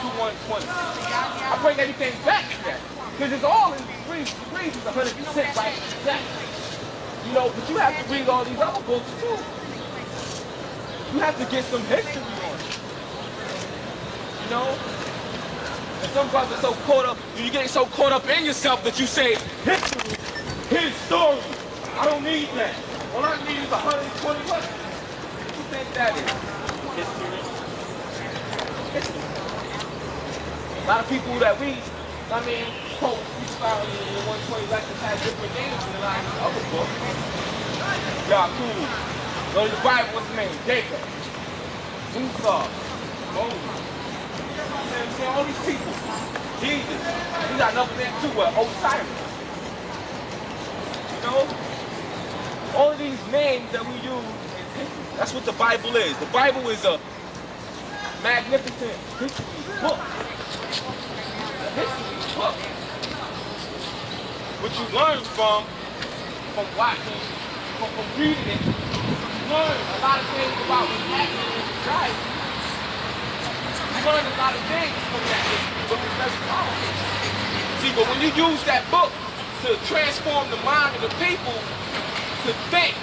to 120. I bring everything back to that. Because it's all in degrees. Degrees is 100%, right? Exactly. You know, but you have to read all these other books too. You have to get some history on it. You know? And some brothers are so caught up in yourself that you say, history, his story. I don't need that. All I need is 120 bucks. What you think that is? History. History. A lot of people that we, quote, freestyling in 120 lectures have different names than a lot of these other books. Y'all cool. Go to the Bible, what's the name? Jacob. Kusa. Moses. See, all these people. Jesus. We got another name too, Osiris. You know? All of these names that we use, that's what the Bible is. The Bible is a magnificent history book. A history book. What you learn from watching, from reading it, you learn a lot of things about what's happening in society. You learn a lot of things from that book. It's very powerful. See, but when you use that book to transform the mind of the people to think,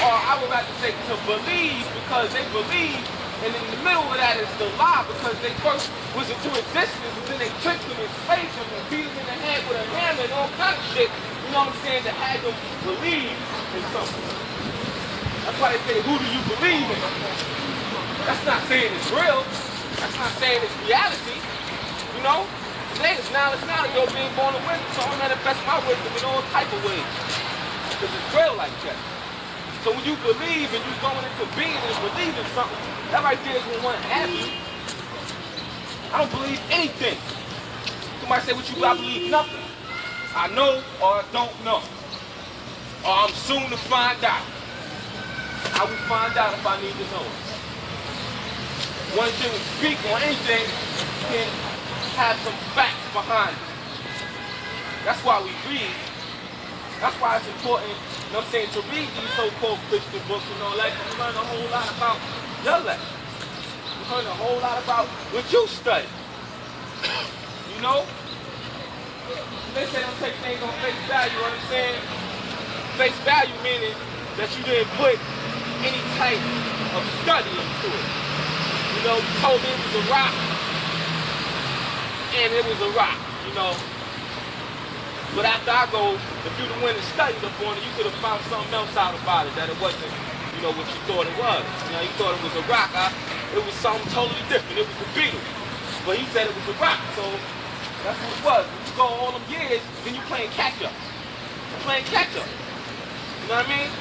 or I would rather say to believe, because they believe, and in the middle of that is the lie, because they first was into existence, and then they tricked them and enslaved them and beat them in the head with a hammer and all kind of shit, you know what I'm saying, that had them believe in something. That's why they say, who do you believe in? That's not saying it's real. That's not saying it's reality. You know? Today it's knowledge, you're being born a wisdom, so I manifest my wisdom in all type of ways. Because it's real like that. So when you believe and you're going into being and believe in something, that right there is what happens. I don't believe anything. Somebody say, what you I believe nothing. I know or I don't know. Or I'm soon to find out. I will find out if I need to know it. One thing to speak on anything can have some facts behind it. That's why we read. That's why it's important, you know what I'm saying, to read these so-called Christian books and all that. You learn a whole lot about your life. You learn a whole lot about what you study. You know? They say don't take things on face value, you know what I'm saying? Face value meaning that you didn't put any type of study into it. You know, you told me it was a rock, and it was a rock, you know. But after I go, if you'd have went and studied up on it, you could have found something else out about it, that it wasn't, you know, what you thought it was. You know, you thought it was a rock. It was something totally different. It was a beetle. But he said it was a rock, so that's what it was. When you go all them years, then you playing catch-up. You're playing catch-up. You know what I mean?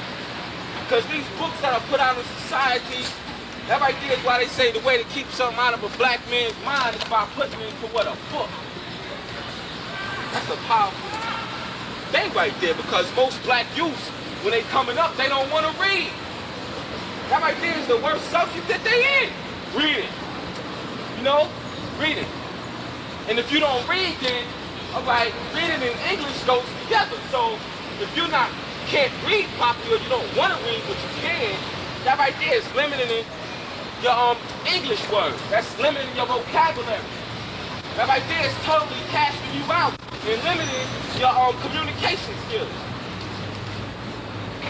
Because these books that are put out in society, that right there is why they say the way to keep something out of a black man's mind is by putting it into what? A book. That's a powerful thing right there, because most black youths, when they coming up, they don't want to read. That right there is the worst subject that they in. Reading. You know? Reading. And if you don't read, then, all right, reading and English goes together. So if you can't read properly, or you don't want to read, but you can, that right there is limiting your English words. That's limiting your vocabulary. That right there is totally casting you out and limiting your communication skills.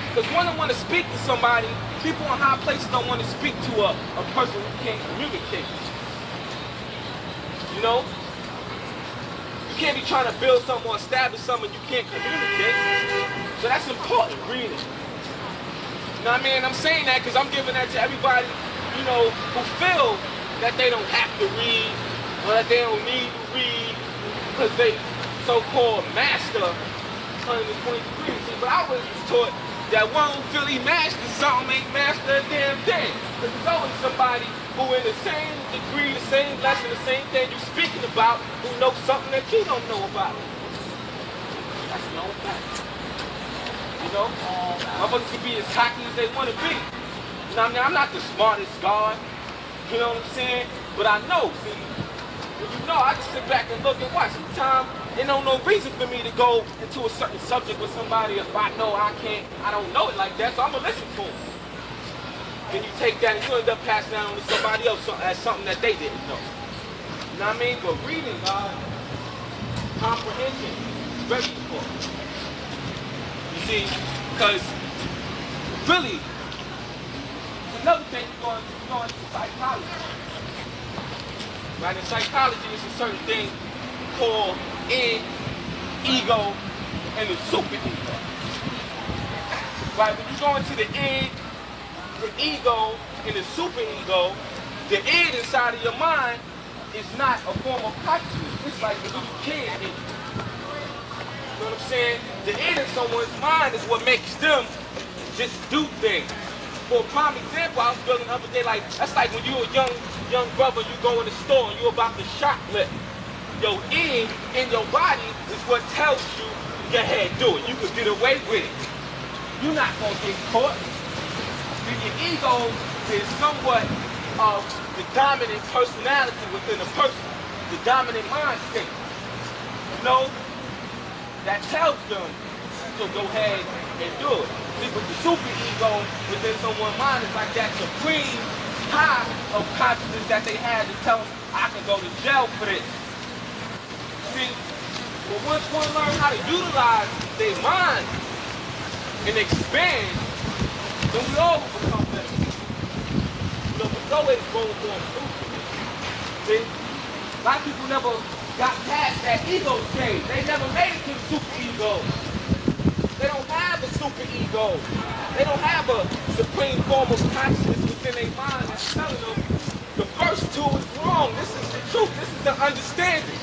Because when I want to speak to somebody, people in high places don't want to speak to a person who can't communicate. You know? You can't be trying to build something or establish something you can't communicate. So that's important, reading. You know what I mean? I'm saying that because I'm giving that to everybody, you know, who feel that they don't have to read, or that they don't need to read, because they so-called master 123. See, but I was taught that one who feel he mastered something ain't master a damn thing. Because there's always somebody who in the same degree, the same lesson, the same thing you're speaking about, who knows something that you don't know about. That's no fact. You know? Motherfuckers can be as cocky as they want to be. You know what I mean? I'm not the smartest guy. You know what I'm saying? But I know, see, when you know, I just sit back and look and watch. Sometimes there's no reason for me to go into a certain subject with somebody if I know I don't know it like that, so I'm going to listen to them. Then you take that and you end up passing that on to somebody else as something that they didn't know. You know what I mean? But reading, comprehension is very important. You see, because really, another thing you're going into psychology. Right? In psychology, it's a certain thing called ego, and the super ego. right? When you go into the id, the ego, and the superego, the id inside of your mind is not a form of consciousness. It's like the little kid in you. You know what I'm saying? The id in someone's mind is what makes them just do things. For a prime example, I was building the other day, like, that's like when you're a young brother, you go in the store and you're about to shoplift. Your id in your body is what tells you, go ahead, do it. You can get away with it. You're not gonna get caught. Then your ego is somewhat of the dominant personality within a person, the dominant mind state. You know, that tells them to go ahead and do it. See, but the superego within someone's mind is like that supreme high of consciousness that they had to tell them, I can go to jail for this. See, but once one learns how to utilize their mind and expand, then we all will become better. You know, but always go for improvement. See, a lot of people never got past that ego stage. They never made it to the superego. They don't have a superego. They don't have a supreme form of consciousness within their mind that's telling them the first two is wrong. This is the truth. This is the understanding.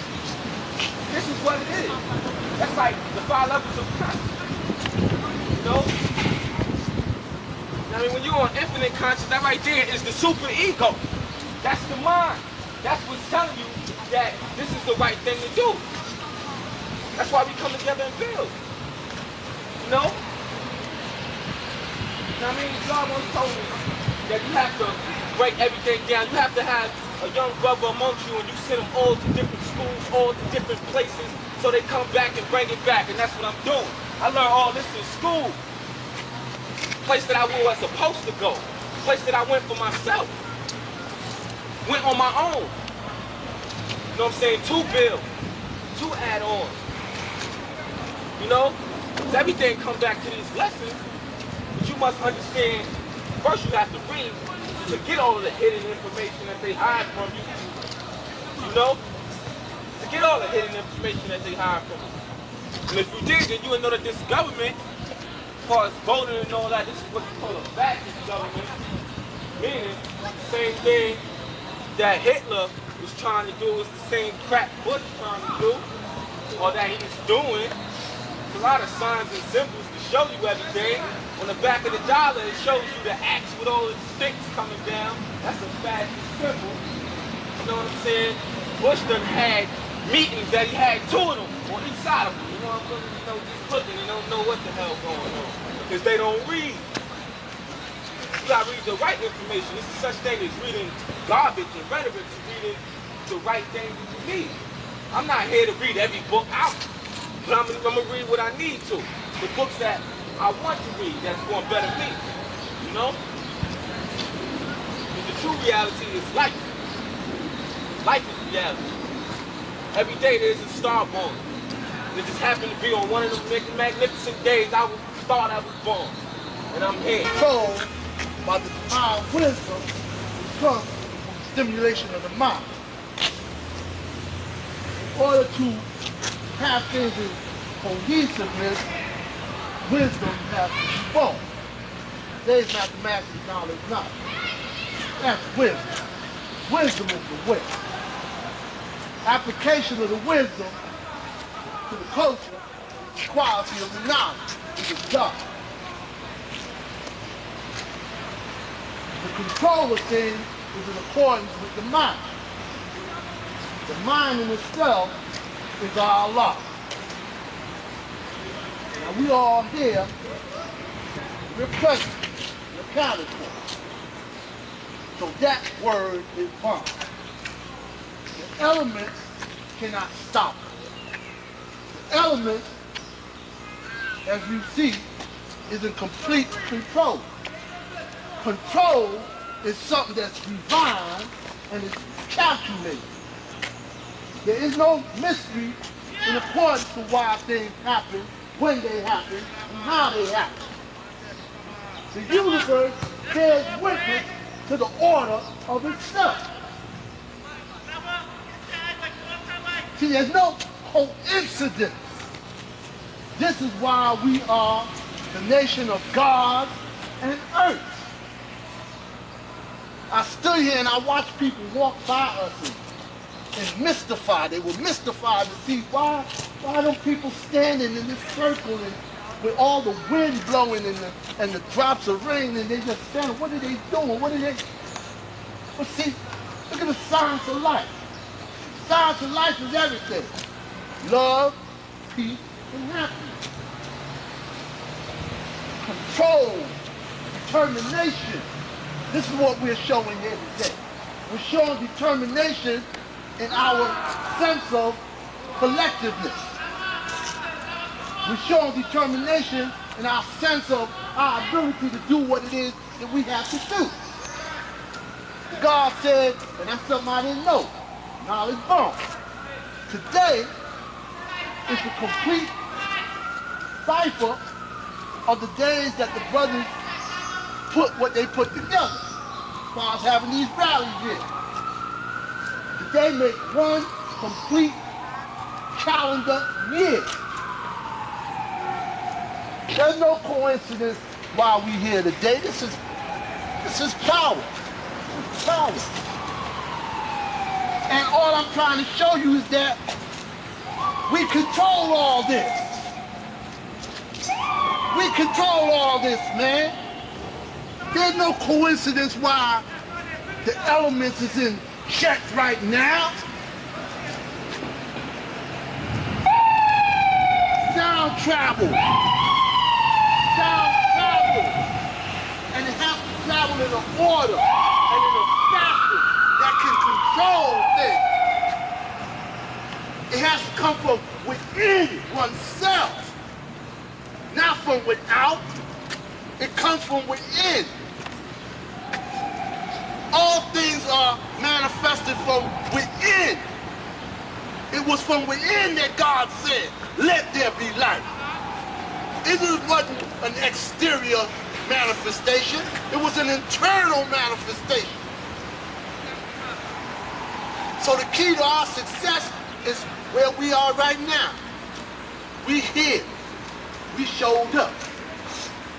This is what it is. That's like the 5 levels of consciousness. You know? I mean, when you're on infinite consciousness, that right there is the superego. That's the mind. That's what's telling you that this is the right thing to do. That's why we come together and build. You know? I mean, God once told me that you have to break everything down. You have to have a young brother amongst you and you send them all to different schools, all to different places, so they come back and bring it back, and that's what I'm doing. I learned all this in school. Place that I was supposed to go. Place that I went for myself. Went on my own. You know what I'm saying? To build. To add on. You know? Everything comes back to these lessons, but you must understand, first you have to read to get all of the hidden information that they hide from you. You know? To get all the hidden information that they hide from you. And if you did, then you would know that this government, as far as voting and all that, this is what you call a fascist government. Meaning, the same thing that Hitler was trying to do is the same crap Bush trying to do, or that he was doing. A lot of signs and symbols to show you everything. On the back of the dollar, it shows you the axe with all the sticks coming down. That's a fascist symbol. You know what I'm saying? Bush done had meetings that he had 2 of them on each side of them. You know what I'm saying? You know, just looking and don't know what the hell going on. Because they don't read. You gotta read the right information. This is such thing as reading garbage and rhetoric to reading the right thing that you need. I'm not here to read every book out. But I'm gonna read what I need to. The books that I want to read that's going to better me. You know? And the true reality is life. Life is reality. Every day there's a star born. It just happened to be on one of the magnificent days I was born. And I'm here. So, by the divine wisdom comes stimulation of the mind. In order to have things in cohesiveness, wisdom has to be born. Today's mathematics, knowledge, not. That's wisdom. Wisdom is the way. Application of the wisdom to the culture, the quality of the knowledge, is God. The control of things is in accordance with the mind. The mind in itself is our law. Now we all here, we're present, we're accounted for. So that word is bond. The elements cannot stop it. The elements, as you see, is in complete control. Control is something that's divine and is calculated. There is no mystery in accordance to why things happen, when they happen, and how they happen. The universe bears witness to the order of itself. See, there's no coincidence. This is why we are the nation of God and earth. I stood here and I watched people walk by us and mystified. They were mystified to see why don't people standing in this circle and with all the wind blowing and the drops of rain, and they just standing. What are they doing? What are they? But see, look at the science of life. Science of life is everything. Love, peace, and happiness. Control, determination. This is what we're showing here today. We're showing determination in our sense of collectiveness. We're showing determination in our sense of our ability to do what it is that we have to do. God said, and that's something I didn't know, knowledge born. Today is the complete cipher of the days that the brothers put what they put together as far as having these rallies here. Today make one complete calendar year. There's no coincidence why we're here today. This is power. This is power. And all I'm trying to show you is that we control all this. We control all this, man. There's no coincidence why the elements is in check right now. Sound travel. Sound travel. And it has to travel in an order and in a factor that can control things. It has to come from within oneself, not from without. It comes from within. All things are manifested from within. It was from within that God said, let there be light. It wasn't an exterior manifestation. It was an internal manifestation. So the key to our success is where we are right now. We here. We showed up.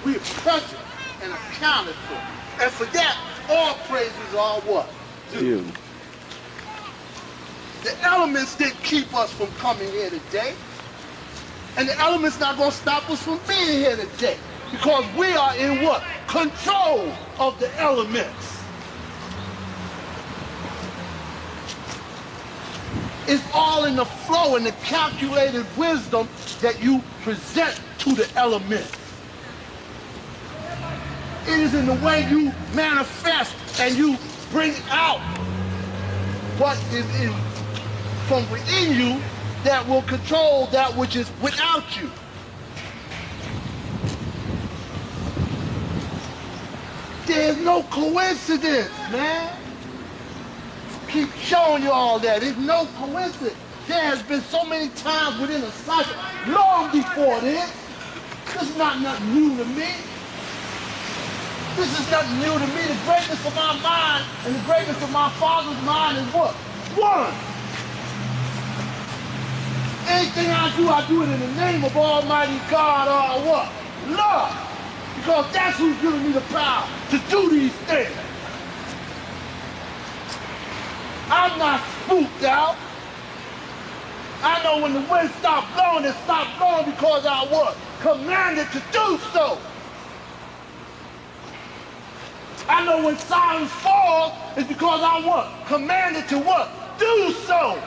We are present and accounted for. And for that, all praises are what? You. The elements didn't keep us from coming here today. And the elements not going to stop us from being here today. Because we are in what? Control of the elements. It's all in the flow and the calculated wisdom that you present to the elements. It is in the way you manifest and you bring out what is from within you that will control that which is without you. There's no coincidence, man. Keep showing you all that. There's no coincidence. There has been so many times within a cycle, long before this. This is not nothing new to me. This is nothing new to me. The greatness of my mind and the greatness of my Father's mind is what? One. Anything I do it in the name of Almighty God or what? Love. Because that's who's giving me the power to do these things. I'm not spooked out. I know when the wind stopped blowing, it stopped blowing because I was commanded to do so. I know when silence falls, it's because I was commanded to what? Do so.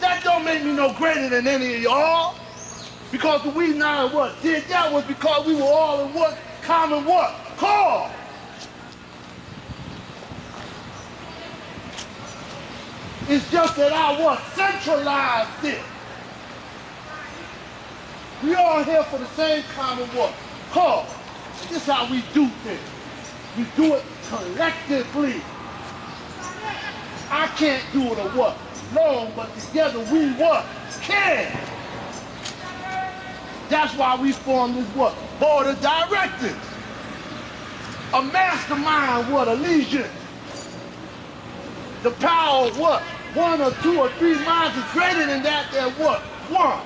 That don't make me no greater than any of y'all. Because the reason I what did that was because we were all in what common what? Cause. It's just that I what? Centralized it. We all here for the same common what? Cause. This is how we do things. We do it collectively. I can't do it or what? Alone, but together we what? Can. That's why we formed this what? Board of directors. A mastermind what? A legion. The power of what? One or two or three minds is greater than that. They're what? One.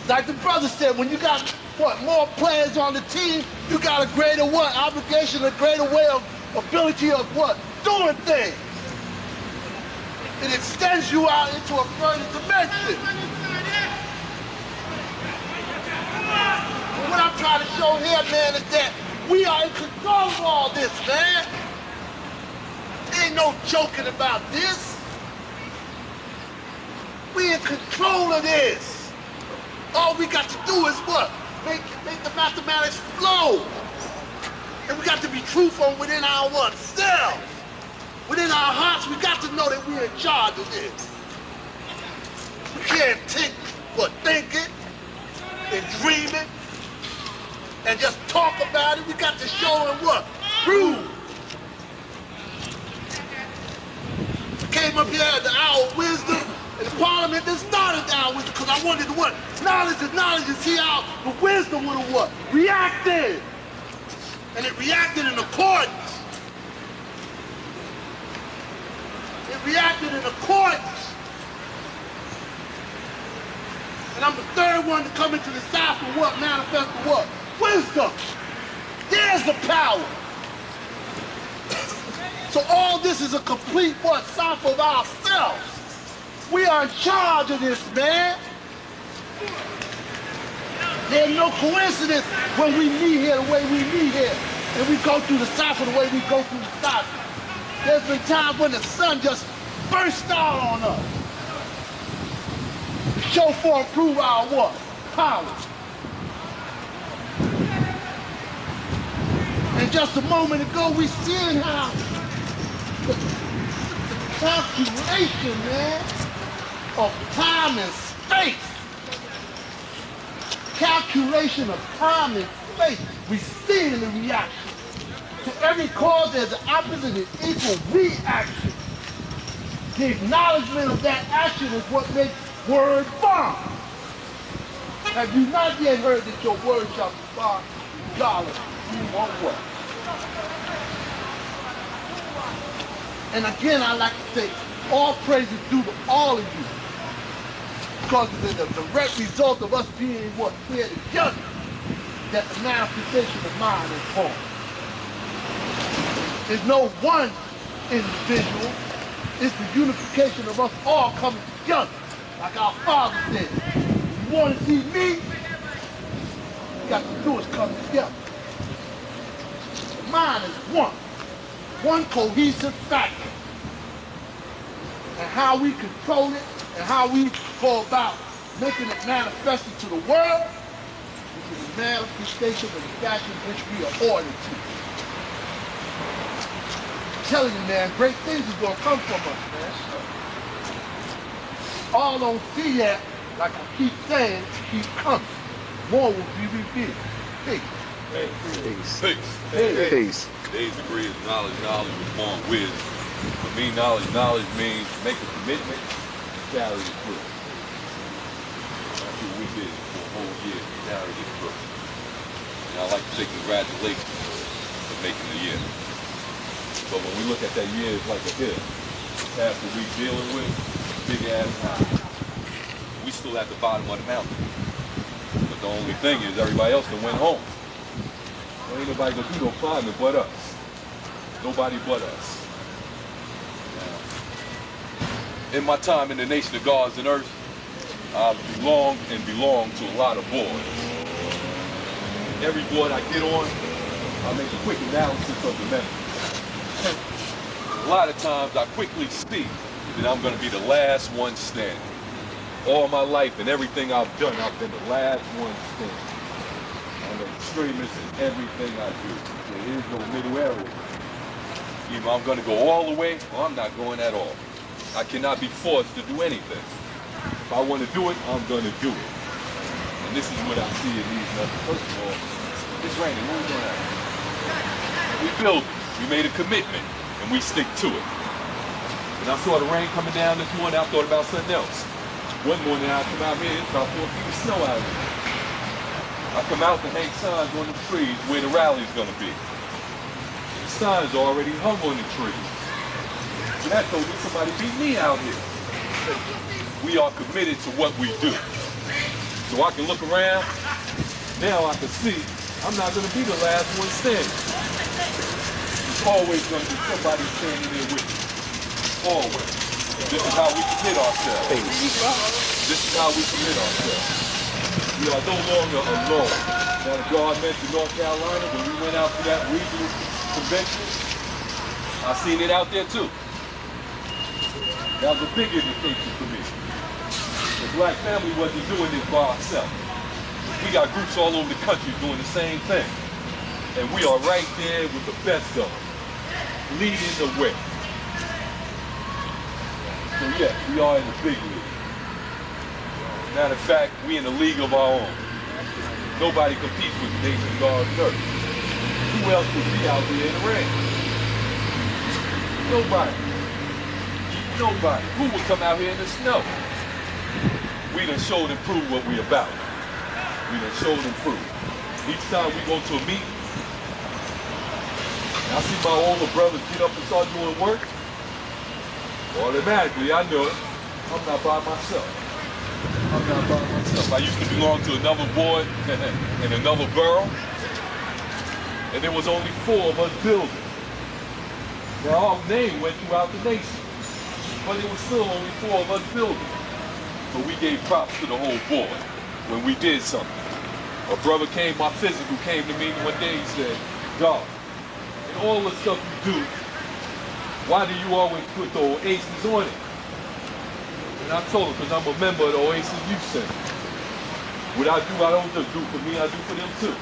Like the brother said, when you got, what, more players on the team, you got a greater what? Obligation, a greater way of ability of what? Doing things. It extends you out into a further dimension. But what I'm trying to show here, man, is that we are in control of all this, man. Ain't no joking about this. We in control of this. All we got to do is what? Make the mathematics flow. And we got to be truthful within our what? Selves. Within our hearts, we got to know that we're in charge of this. We can't think it and dream it and just talk about it. We got to show and what? Prove. We came up here at the hour of wisdom. And the parliament is not an hour of wisdom because I wanted to what? Knowledge and see how the wisdom would have what? Reacted. And it reacted in accordance. It reacted in accordance. And I'm the third one to come into the South and what? Manifest the what? Wisdom. There's the power. So all this is a complete what? South of ourselves. We are in charge of this, man. There's no coincidence when we meet here the way we meet here. And we go through the South the way we go through the South. There's been times when the sun just burst out on us. Show for and prove our what? Power. And just a moment ago, we seen how the calculation, man, of time and space. Calculation of time and space. We see it in the reaction. To every cause, there's an opposite and equal reaction. The acknowledgement of that action is what makes word bond. Have you not yet heard that your word shall be bond regardless you want what? And again, I like to say, all praise is due to all of you. Because it's a direct result of us being what? Here together. That the manifestation of mind is born. There's no one individual. It's the unification of us all coming together. Like our Father said. You want to see me? You got to do is come together. Mind is one. One cohesive factor. And how we control it and how we go about making it manifested to the world, which is a manifestation of the fashion which we are ordered to. I'm telling you, man, great things is going to come from us, man. All don't see yet, like I keep saying, keep coming. More will be revealed. Peace. Peace. Peace. Today's degree is knowledge. Knowledge was born wisdom. For me, knowledge means make a commitment and carry it through. That's what we did for a whole year, carry it through. And I'd like to say congratulations for making the year. But when we look at that year, it's like a hill. Half that we dealing with, big ass mountain. We still at the bottom of the mountain. But the only thing is everybody else done went home. There ain't nobody gonna do no climbing but us. Nobody but us. In my time in the nation of gods and earth, I belong to a lot of boards. Every board I get on, I make a quick analysis of the message. A lot of times I quickly see that I'm going to be the last one standing. All my life and everything I've done, I've been the last one standing. I'm an extremist in everything I do. There is no middle area. Either I'm going to go all the way or I'm not going at all. I cannot be forced to do anything. If I want to do it, I'm going to do it. And this is what I see in these numbers. First of all, it's raining. What are we doing out here? We built it. We made a commitment, and we stick to it. When I saw the rain coming down this morning, I thought about something else. One morning I come out here, it's about 4 feet of snow out here. I come out to hang signs on the trees where the rally's going to be. The signs are already hung on the trees. And that told me somebody beat me out here. We are committed to what we do. So I can look around. Now I can see I'm not going to be the last one standing. There's always going to be somebody standing there with me. Always. This is how we commit ourselves. This is how we commit ourselves. We are no longer alone. Now the God mentioned North Carolina when we went out to that regional convention. I seen it out there too. That was a big indication for me. The black family wasn't doing this by ourselves. We got groups all over the country doing the same thing. And we are right there with the best of them, leading the way. So yeah, we are in the big league. Matter of fact, we in a league of our own. Nobody competes with the Nation Guard and Earth. Who else would be out there in the ring? Nobody. Nobody. Who would come out here in the snow? We done showed and proved what we about. We done showed and proved. Each time we go to a meeting, and I see my older brothers get up and start doing work, automatically I know it. I'm not by myself. I'm not by myself. I used to belong to another board in another borough, and there was only 4 of us building. Now our name went throughout the nation, but it was still only 4 of us building. But we gave props to the whole board when we did something. A brother came, my physical came to me one day, he said, God, in all the stuff you do, why do you always put the Oasis on it? And I told him, because I'm a member of the Oasis Youth Center. What I do, I don't just do for me, I do for them too.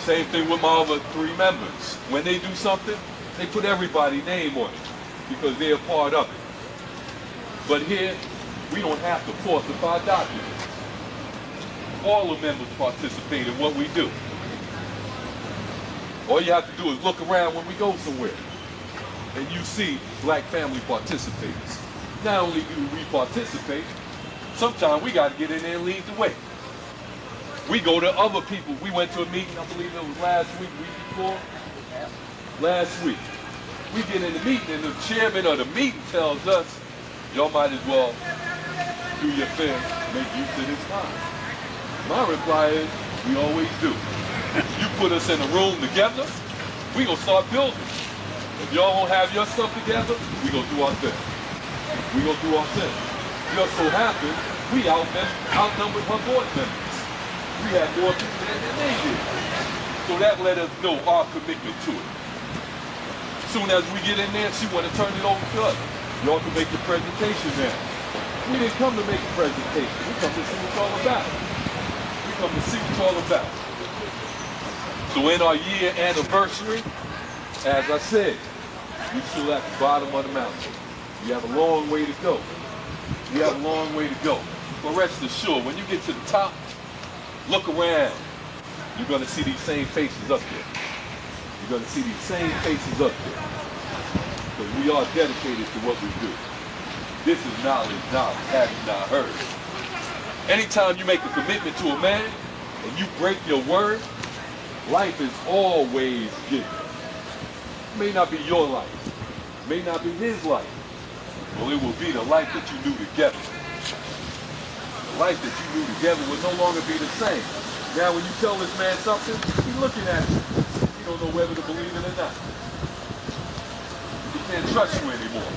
Same thing with my other 3 members. When they do something, they put everybody's name on it because they're a part of it. But here, we don't have to falsify documents. All the members participate in what we do. All you have to do is look around when we go somewhere, and you see black family participators. Not only do we participate, sometimes we got to get in there and lead the way. We go to other people. We went to a meeting, I believe it was last week before. Last week. We get in the meeting, and the chairman of the meeting tells us, y'all might as well do your thing, make use of this time. My reply is, we always do. You put us in a room together, we gonna start building. If y'all don't have your stuff together, we gonna do our thing. We gonna do our thing. Just so happens, we outnumbered her board members. We had more people there than they did. So that let us know our commitment to it. Soon as we get in there, she wanna turn it over to us. Y'all can make the presentation now. We didn't come to make a presentation. We come to see what it's all about. We come to see what it's all about. So in our year anniversary, as I said, we still at the bottom of the mountain. We have a long way to go. We have a long way to go. But rest assured, when you get to the top, look around. You're going to see these same faces up there. You're going to see these same faces up there. Because we are dedicated to what we do. This is knowledge, have you not heard? Anytime you make a commitment to a man and you break your word, life is always given. It may not be your life, it may not be his life, but it will be the life that you do together. The life that you do together will no longer be the same. Now when you tell this man something, he's looking at you. You don't know whether to believe it or not. He can't trust you anymore.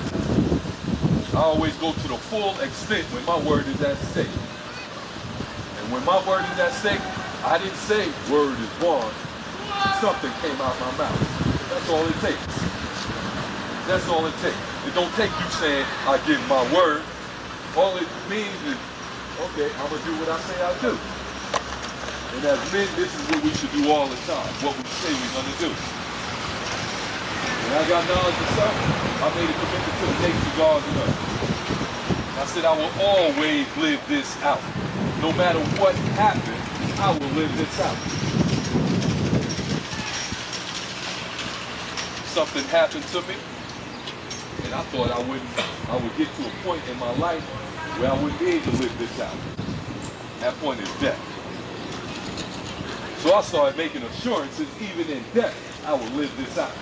I always go to the full extent when my word is at stake. And when my word is at stake, I didn't say word is bond. Something came out my mouth. That's all it takes. That's all it takes. It don't take you saying, I give my word. All it means is, okay, I'm going to do what I say I'll do. And as men, this is what we should do all the time, what we say we're going to do. When I got knowledge of something, I made a commitment to the nation, God, and earth. I said I will always live this out. No matter what happens, I will live this out. Something happened to me, and I thought I would get to a point in my life where I wouldn't be able to live this out. That point is death. So I started making assurances, even in death, I would live this out.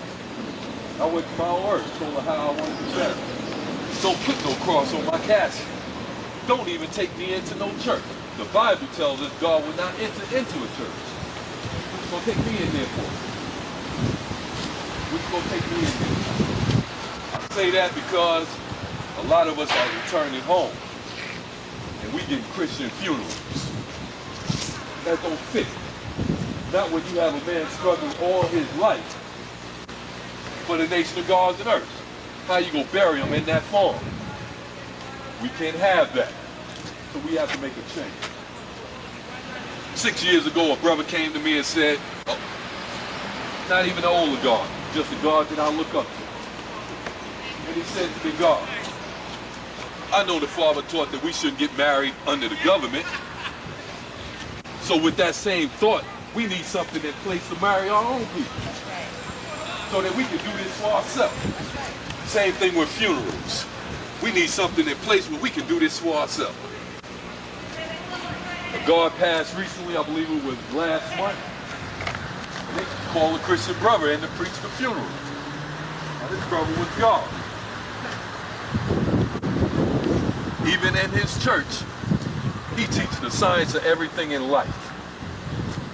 I went to my own earth, told her how I wanted to be better. Don't put no cross on my casket. Don't even take me into no church. the Bible tells us God will not enter into a church. What's going to take me in there for? What's going to take me in there? I say that because a lot of us are returning home. And we get Christian funerals. That don't fit. Not when you have a man struggling all his life for the nation of gods and earth. How you gonna bury him in that form? We can't have that. So we have to make a change. 6 years ago, a brother came to me and said, oh, not even an oligarch, just a God that I look up to. And he said to me, God, I know the Father taught that we shouldn't get married under the government. So with that same thought, we need something in place to marry our own people. So that we can do this for ourselves. Same thing with funerals. We need something in place where we can do this for ourselves. A God passed recently, I believe it was last month. And they called a Christian brother in to preach the funeral. Now this brother was God. Even in his church, he teaches the science of everything in life.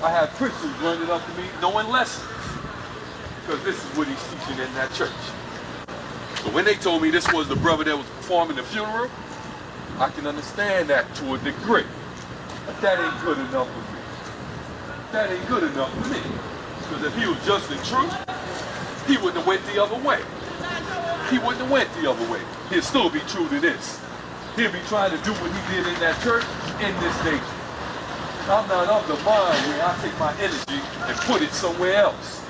I have Christians running up to me knowing lessons because this is what he's teaching in that church. So when they told me this was the brother that was performing the funeral, I can understand that to a degree. But that ain't good enough for me. That ain't good enough for me. Because if he was just the truth, he wouldn't have went the other way. He wouldn't have went the other way. He'd still be true to this. He'll be trying to do what he did in that church in this nation. I'm not of the mind where I take my energy and put it somewhere else.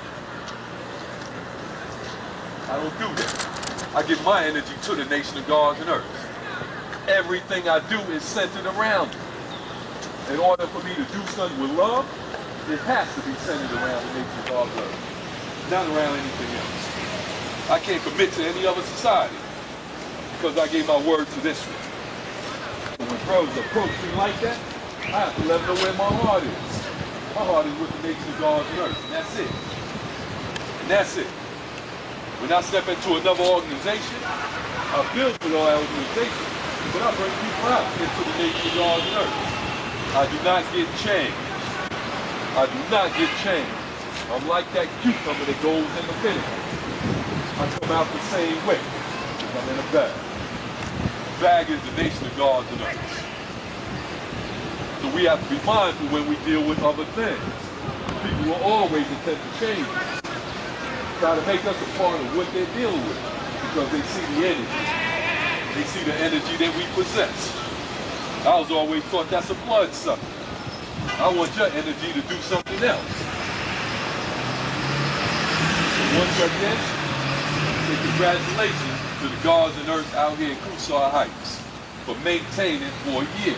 I don't do that. I give my energy to the nation of gods and earth. Everything I do is centered around it. In order for me to do something with love, it has to be centered around the nation of gods and earth, not around anything else. I can't commit to any other society because I gave my word to this one. When brothers approach me like that, I have to let them know where my heart is. My heart is with the nation of gods and earth, and that's it. And that's it. When I step into another organization, I build for that organization, but I bring people out into the nation of gods and earth. I do not get changed. I do not get changed. I'm like that cucumber that goes in the vinegar. I come out the same way because I'm in a bag. Bag is the nation of gods and earth. So we have to be mindful when we deal with other things. People will always attempt to change us. Try to make us a part of what they're dealing with because they see the energy. They see the energy that we possess. I was always taught that's a blood sucker. I want your energy to do something else. So once again, say congratulations to the gods and earth out here in Kusa Heights for maintaining for a year.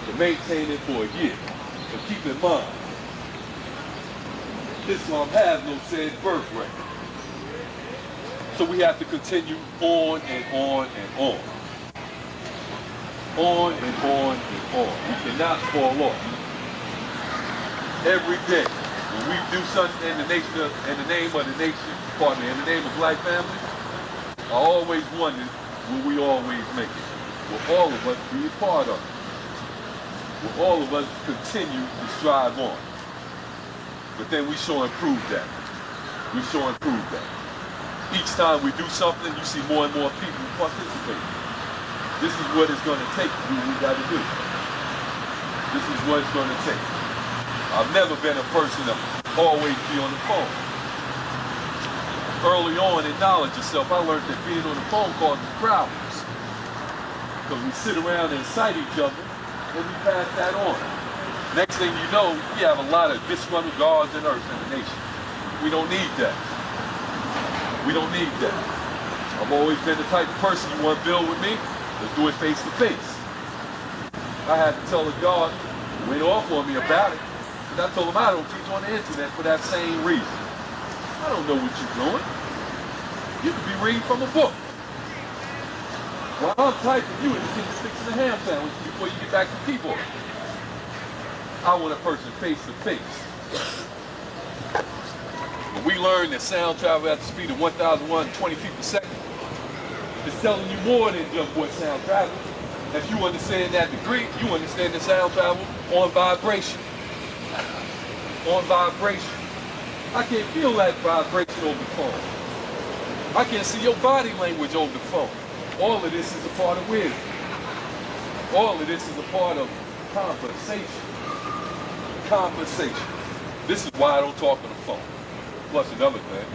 For maintaining for a year. But keep in mind, Islam has no said birthright. So we have to continue on and on and on. On and on and on. We cannot fall off. Every day, when we do something in the name of the nation, in the name of black family, I always wondered, will we always make it? Will all of us be a part of it? Will all of us continue to strive on? But then we sure improve that. We sure improve that. Each time we do something, you see more and more people participate. This is what it's going to take to do what we got to do. This is what it's going to take. I've never been a person to always be on the phone. Early on in knowledge yourself, I learned that being on the phone causes problems. Because we sit around and cite each other, and we pass that on. Next thing you know, we have a lot of disgruntled gods and earth in the nation. We don't need that. We don't need that. I've always been the type of person you want to build with me, let's do it face to face. I had to tell the God, who went off on me about it, but I told him I don't teach on the internet for that same reason. I don't know what you're doing. You could be reading from a book. Well, I'm typing you and you fixing the ham sandwich before you get back to people. I want a person face to face. When we learn that sound travels at the speed of 1,120 feet per second, it's telling you more than just what sound travels. If you understand that degree, you understand the sound travel on vibration. On vibration. I can feel that vibration over the phone. I can see your body language over the phone. All of this is a part of wisdom. All of this is a part of conversation. Conversation. This is why I don't talk on the phone. Plus another thing,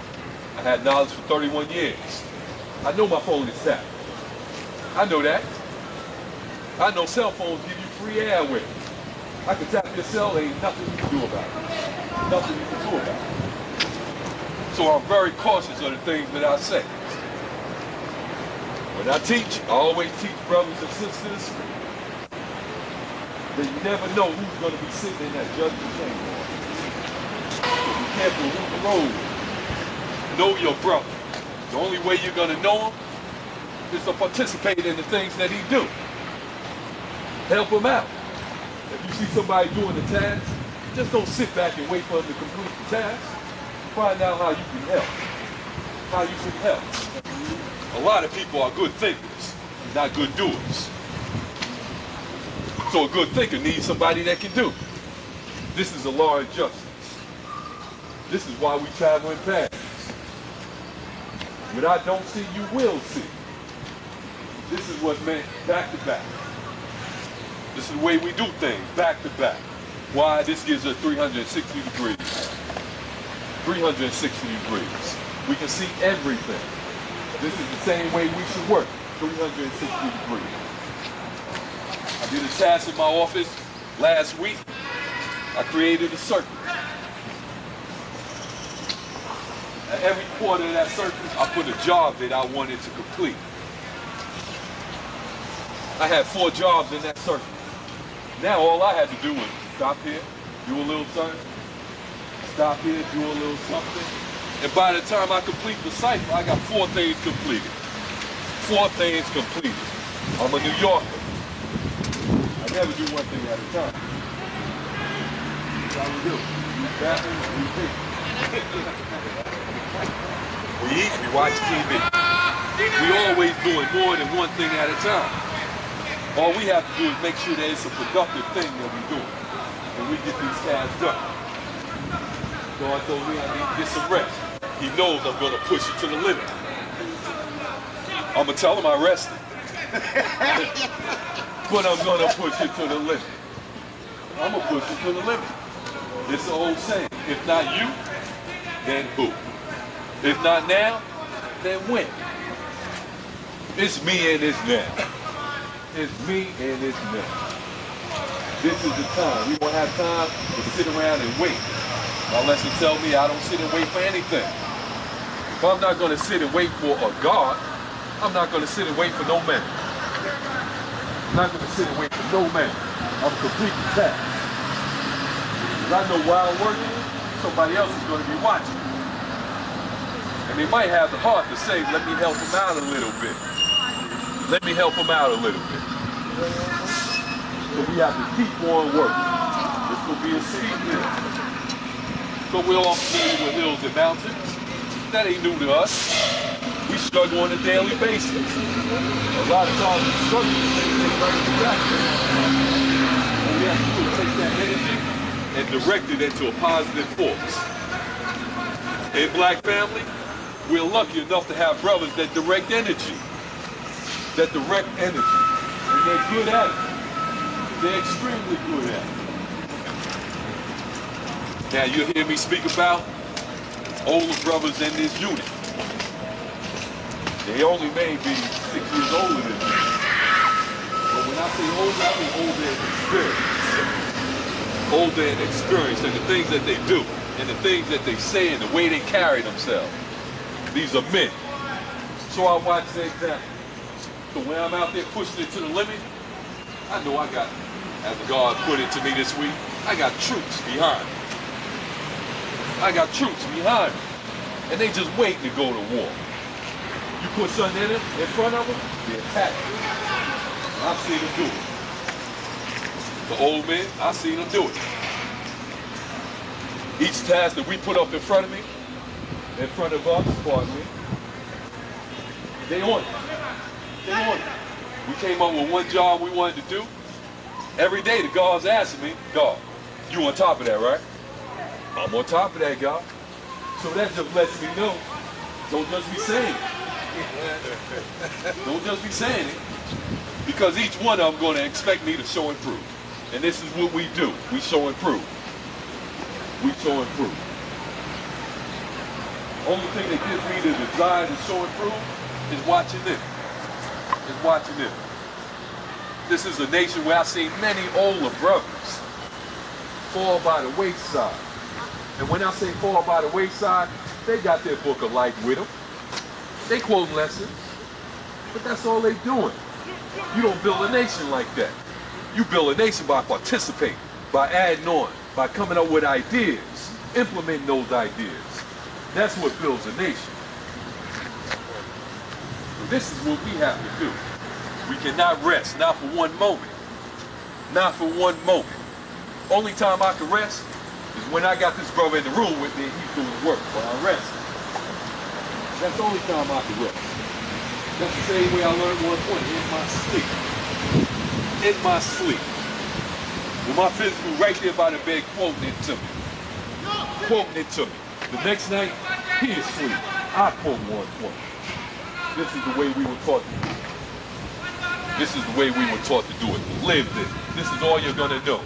I had knowledge for 31 years. I know my phone is tapped. I know that. I know cell phones give you free airway. I can tap your cell, ain't nothing you can do about it. Nothing you can do about it. So I'm very cautious of the things that I say. When I teach, I always teach brothers and sisters that you never know who's going to be sitting in that judgment chamber. So be careful who's the road. Know your brother. The only way you're going to know him is to participate in the things that he do. Help him out. If you see somebody doing the task, just don't sit back and wait for him to complete the task. Find out how you can help. How you can help. A lot of people are good thinkers, not good doers. So a good thinker needs somebody that can do. This is a law of justice. This is why we travel in paths. What I don't see, you will see. This is what meant back to back. This is the way we do things, back to back. Why? This gives us 360 degrees. 360 degrees. We can see everything. This is the same way we should work, 360 degrees. I did a task in my office last week. I created a circle. At every quarter of that circle, I put a job that I wanted to complete. I had 4 jobs in that circle. Now all I had to do was stop here, do a little something, stop here, do a little something. And by the time I complete the cycle, I got 4 things completed. 4 things completed. I'm a New Yorker. I never do one thing at a time. That's how we do. We bathroom, we think. We eat, we watch TV. We always doing more than one thing at a time. All we have to do is make sure that it's a productive thing that we're doing. And we get these tasks done. God told me I need to get some rest. He knows I'm going to push it to the limit. I'm going to tell him I rested. But I'm going to push it to the limit. I'm going to push it to the limit. It's the old saying, if not you, then who? If not now, then when? It's me and it's now. It's me and it's now. This is the time. We won't have time to sit around and wait. My lesson tells me I don't sit and wait for anything. If I'm not going to sit and wait for a God, I'm not going to sit and wait for no man. I'm not going to sit and wait for no man. I'm completing the task. Because I know while I'm working, somebody else is going to be watching. And they might have the heart to say, let me help him out a little bit. Let me help him out a little bit. So we have to keep on working. This will be a steep hill. So we're all familiar with hills and mountains. That ain't new to us. We struggle on a daily basis. A lot of times we struggle to take things right back. What we have to do is take that energy and direct it into a positive force. In Black family, we're lucky enough to have brothers that direct energy. That direct energy. And they're good at it. They're extremely good at it. Now you'll hear me speak about older brothers in this unit. They only may be 6 years older than me. But when I say older, I mean older in experience. Older in experience and the things that they do and the things that they say and the way they carry themselves. These are men. So I watch the example. So when I'm out there pushing it to the limit, I know I got, as God put it to me this week, I got troops behind me. I got troops behind me. And they just waiting to go to war. You put something in front of them, they attack you. I've seen them do it. The old men, I've seen them do it. Each task that we put up in front of me, in front of us, pardon me, they on it. They on it. We came up with one job we wanted to do. Every day the God's asking me, God, you on top of that, right? I'm on top of that, God. So that just lets me know, don't just be saying it. Don't just be saying it. Because each one of them going to expect me to show and prove. And this is what we do. We show and prove. We show and prove. Only thing that gives me the desire to show and prove is watching this. Is watching this. This is a nation where I've seen many older brothers fall by the wayside. And when I say fall by the wayside, they got their book of life with them. They quote lessons, but that's all they doing. You don't build a nation like that. You build a nation by participating, by adding on, by coming up with ideas, implementing those ideas. That's what builds a nation. So this is what we have to do. We cannot rest, not for one moment. Not for one moment. Only time I can rest is when I got this brother in the room with me and he's doing the work, but I rest. That's the only time I can rest. That's the same way I learned 120, in my sleep. In my sleep. With my physical right there by the bed quoting it to me. Quoting it to me. The next night, he is asleep. I quote 120. This is the way we were taught to do it. This is the way we were taught to do it. Live this. This is all you're gonna know.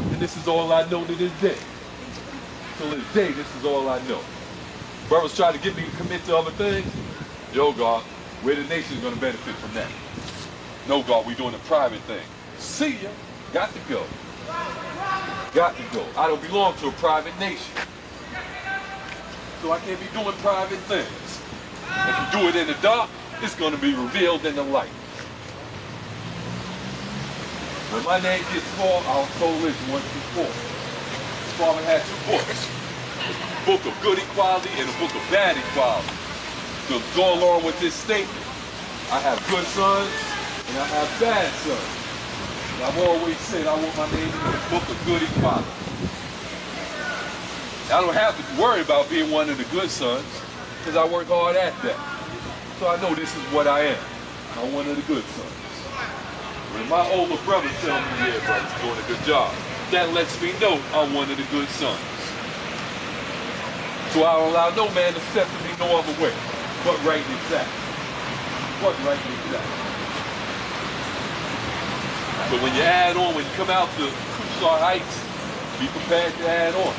And this is all I know to this day. Till this day, this is all I know. Brothers try to get me to commit to other things. Yo, God, where the nation is gonna benefit from that? No, God, we doing a private thing. See ya. Got to go. Got to go. I don't belong to a private nation. So I can't be doing private things. If you do it in the dark, it's gonna be revealed in the light. When my name gets called, I was told this once before. Father had two books. A book of good equality and a book of bad equality. So to go along with this statement, I have good sons and I have bad sons. And I've always said I want my name in the book of good equality. I don't have to worry about being one of the good sons because I work hard at that. So I know this is what I am. I'm one of the good sons. When my older brother tell me, yeah, brother's doing a good job, that lets me know I'm one of the good sons. So I don't allow no man to step to me no other way, but right and exact. But right and exact. So when you add on, when you come out to Kusa Heights, be prepared to add on.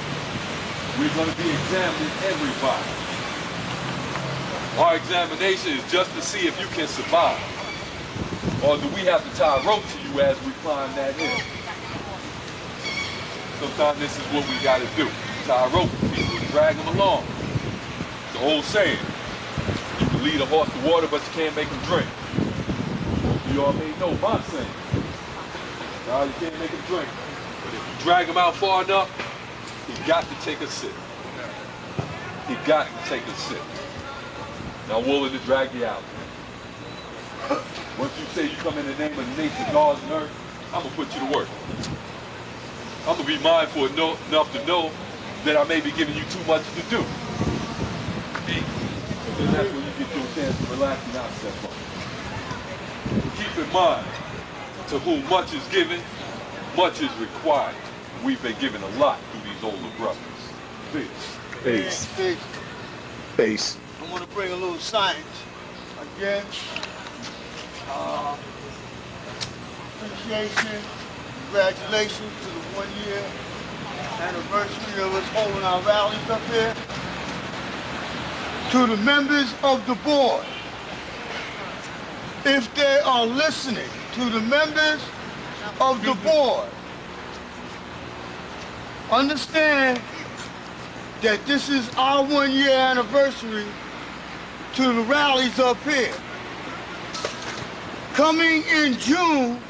We're going to be examining everybody. Our examination is just to see if you can survive. Or do we have to tie a rope to you as we climb that hill? Sometimes this is what we got to do. Tie a rope to people and drag them along. The old saying, you can lead a horse to water, but you can't make him drink. You already know my saying. Now you can't make him drink. But if you drag him out far enough, he got to take a sip. He got to take a sip. Now I'm willing to drag you out. Once you say you come in the name of the nation, gods and earth, I'm going to put you to work. I'm going to be mindful enough to know that I may be giving you too much to do. And that's when you get your chance to relax and not step up. Keep in mind, to whom much is given, much is required. We've been given a lot through these older brothers. Peace. Peace. Peace. Peace. I want to bring a little science. Again, appreciation, congratulations to the 1 year anniversary of us holding our rallies up here. To the members of the board, if they are listening, to the members of the board, understand that this is our 1 year anniversary to the rallies up here. Coming in June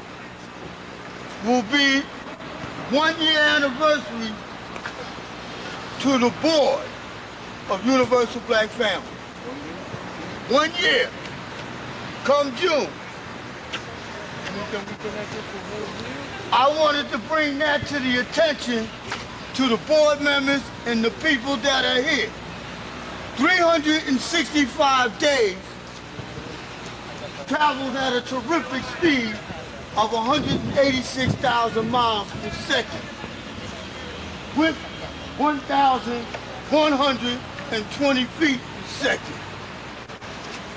will be 1 year anniversary to the board of Universal Black Family. 1 year, come June. I wanted to bring that to the attention to the board members and the people that are here. 365 days travels at a terrific speed of 186,000 miles per second with 1,120 feet per second.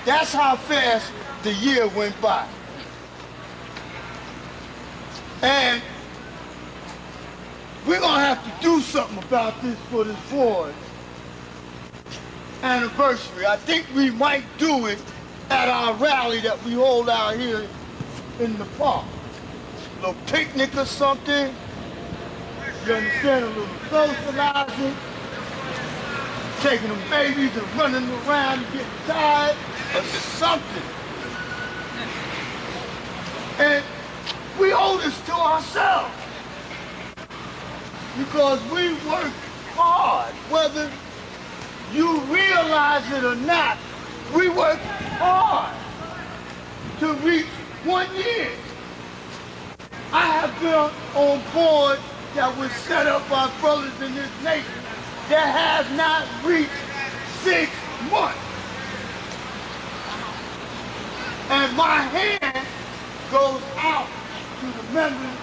That's how fast the year went by. And we're gonna have to do something about this for this board's anniversary. I think we might do it at our rally that we hold out here in the park. A little picnic or something. You understand? A little socializing. Taking them babies and running around and getting tired or something. And we owe this to ourselves. Because we work hard, whether you realize it or not, we work hard to reach 1 year. I have been on board that was set up by brothers in this nation that has not reached 6 months. And my hand goes out to the members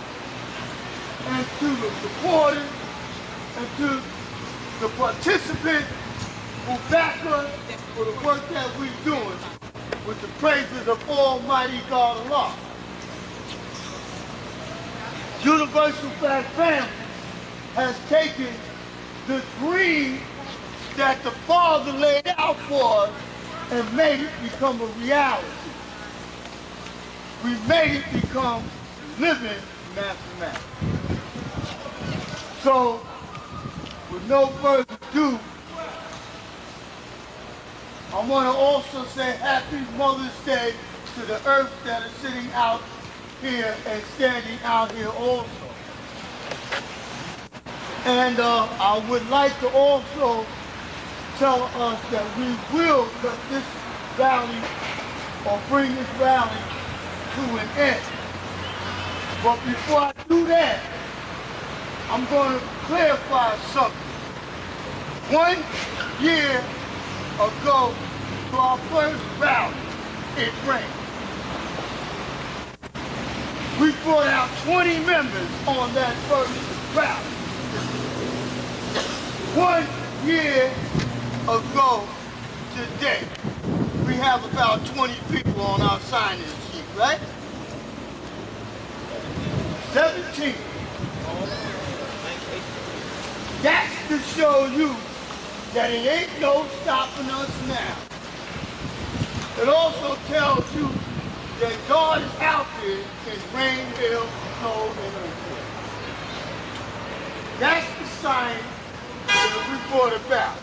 and to the supporters and to the participants who back us for the work that we're doing with the praises of Almighty God Allah. Universal Black Family has taken the dream that the Father laid out for us and made it become a reality. We made it become living mathematics. So, with no further ado, I want to also say Happy Mother's Day to the earth that is sitting out here and standing out here also. And I would like to also tell us that we will cut this rally or bring this rally to an end. But before I do that, I'm going to clarify something. 1 year ago, to our first rally, it rained. We brought out 20 members on that first rally. 1 year ago today, we have about 20 people on our sign-in sheet, right? 17. That's to show you that it ain't no stopping us now. It also tells you that God is out there in rain, hail, snow, and earthquake. That's the sign that we brought about.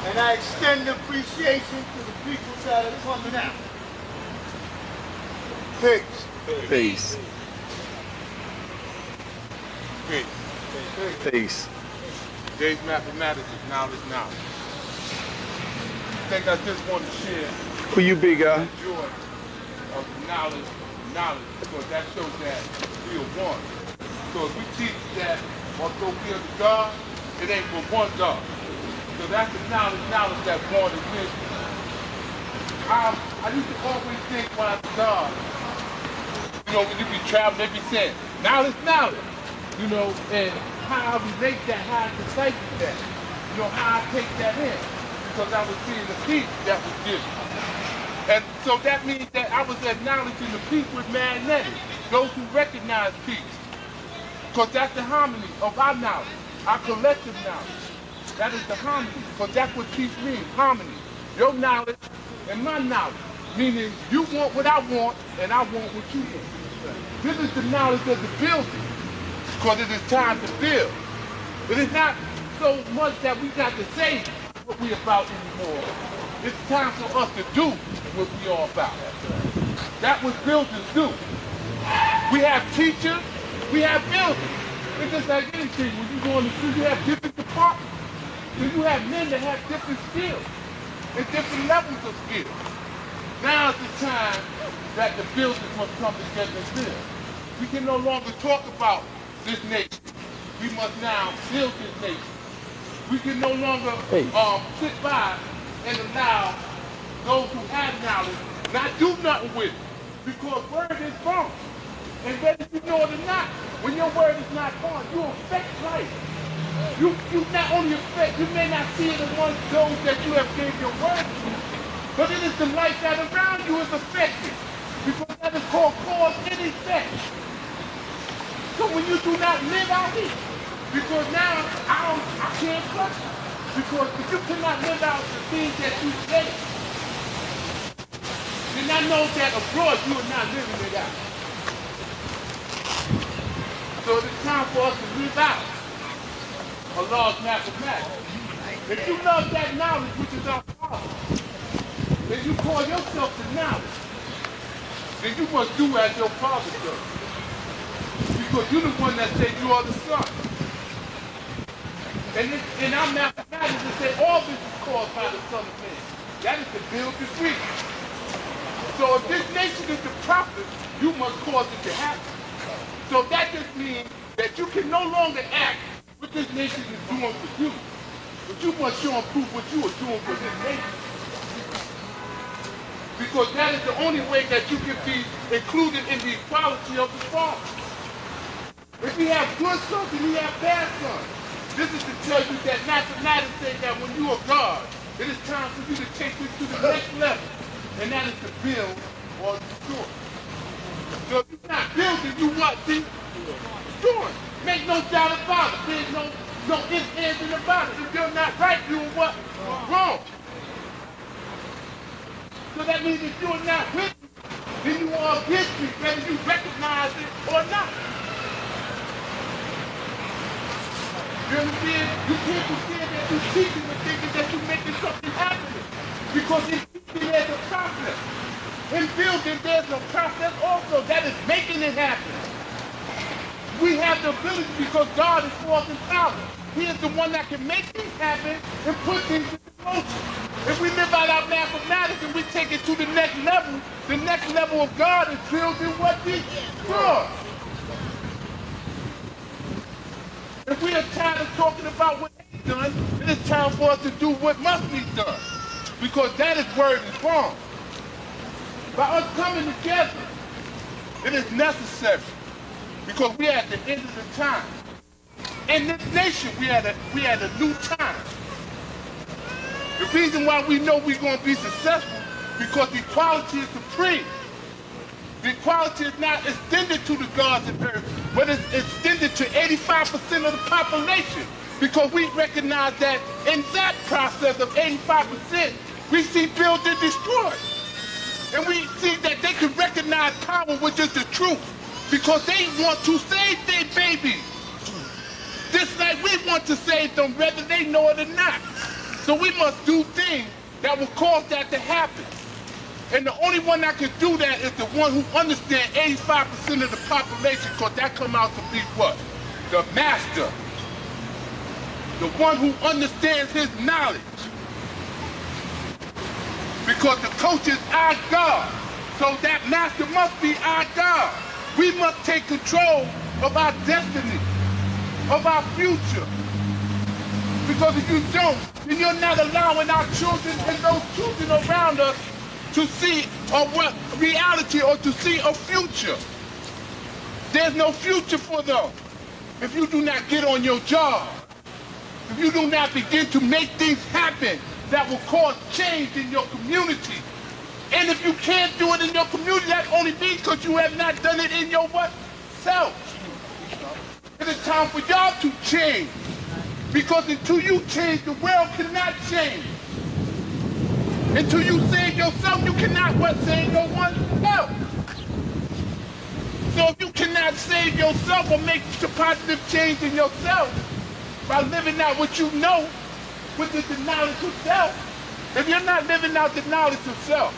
And I extend appreciation to the people that are coming out. Peace. Peace. Peace. Peace. Today's mathematics is knowledge. I think I just want to share Who you be, guy? the joy of knowledge, because that shows that we are one. So if we teach that although we are the God, it ain't but one God. So that's the knowledge that one is missing. I used to always think when I was God, you know, when you be traveling, they be saying, knowledge. You know, and how I relate that, how I decipher that, you know, how I take that in, because I was seeing the peace that was given. And so that means that I was acknowledging the peace with magnetic, those who recognize peace, because that's the harmony of our knowledge, our collective knowledge. That is the harmony, because that's what peace means, harmony. Your knowledge and my knowledge, meaning you want what I want, and I want what you want. This is the knowledge of the building. Because it is time to build. It is not so much that we got to say what we about anymore. It's time for us to do what we are about. That's what builders do. We have teachers, we have builders. It's just like anything. When you go in the school, you have different departments. So you have men that have different skills and different levels of skill. Now is the time that the builders must come together and build. We can no longer talk about this nation. We must now build this nation. We can no longer sit by and allow those who have knowledge not do nothing with it. Because word is born. And whether you know it or not, when your word is not born, you affect life. You not only affect, you may not see it among those that you have gave your word to, but it is the life that around you is affected. Because that is called cause and effect. So when you do not live out here, because now I can't trust you. Because if you cannot live out the things that you say, then I know that abroad you are not living it out. So it's time for us to live out Allah's mathematics. If you love that knowledge, which is our Father, then you call yourself the knowledge. Then you must do as your Father does. Because you're the one that said you are the Son. And in our mathematics, it say all this is caused by the Son of Man. That is the build the free. So if this nation is the prophet, you must cause it to happen. So that just means that you can no longer act what this nation is doing for you. But you must show and prove what you are doing for this nation. Because that is the only way that you can be included in the equality of the Father. If we have good sons and we have bad sons, this is to tell you that mathematics say that when you are God, it is time for you to take this to the next level. And that is to build or destroy. So if you're not building, you what? Destroy. Make no doubt about it. There's no ifs, ands, and about it. If you're not right, you're what? Wrong. So that means if you're not with me, then you are against me, whether you recognize it or not. You understand? You can't pretend that you're teaching and thinking that you're making something happen. Because in teaching there's a process. In building there's a process also that is making it happen. We have the ability because God is forth in power. He is the one that can make things happen and put things into motion. If we live out our mathematics and we take it to the next level of God is building what we draw. If we are tired of talking about what ain't done, it is time for us to do what must be done. Because that is word is born. By us coming together, it is necessary. Because we are at the end of the time. In this nation, we are at a new time. The reason why we know we're going to be successful, because equality is supreme. The equality is not extended to the gods and earth, but it's extended to 85% of the population. Because we recognize that in that process of 85%, we see build and destroy. And we see that they can recognize power, which is the truth. Because they want to save their babies. Just like we want to save them, whether they know it or not. So we must do things that will cause that to happen. And the only one that can do that is the one who understands 85% of the population, because that come out to be what? The master. The one who understands his knowledge. Because the coach is our God. So that master must be our God. We must take control of our destiny, of our future. Because if you don't, then you're not allowing our children and those children around us to see what reality or to see a future. There's no future for them if you do not get on your job. If you do not begin to make things happen that will cause change in your community. And if you can't do it in your community, that only means because you have not done it in your what? Self. It is time for y'all to change. Because until you change, the world cannot change. Until you save yourself, you cannot what? Save no one else. So if you cannot save yourself or make the positive change in yourself by living out what you know, which is the knowledge of self, if you're not living out the knowledge of self,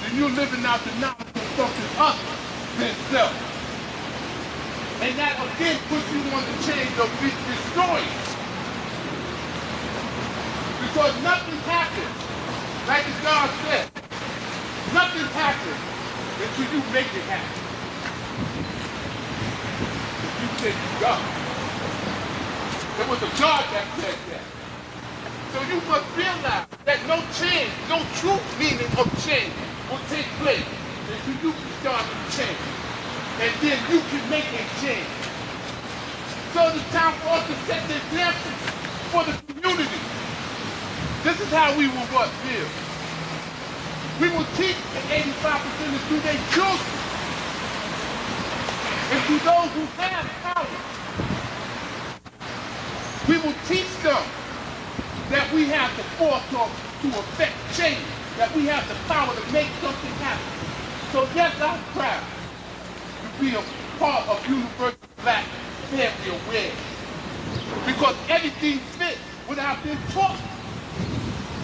then you're living out the knowledge of something other than self. And that again puts you on the change of destroying. Because nothing happens, like God said, nothing happens until you make it happen. You say you God. It was a God that said that. So you must realize that no change, no true meaning of change will take place until you can start to change. And then you can make a change. So it's time for us to set the example for the community. This is how we will what build. We will teach the 85% to their children and to those who have power. We will teach them that we have the force to affect change, that we have the power to make something happen. So yes, I'm proud to be a part of Universal Black Family Awareness. Because everything fits without being taught,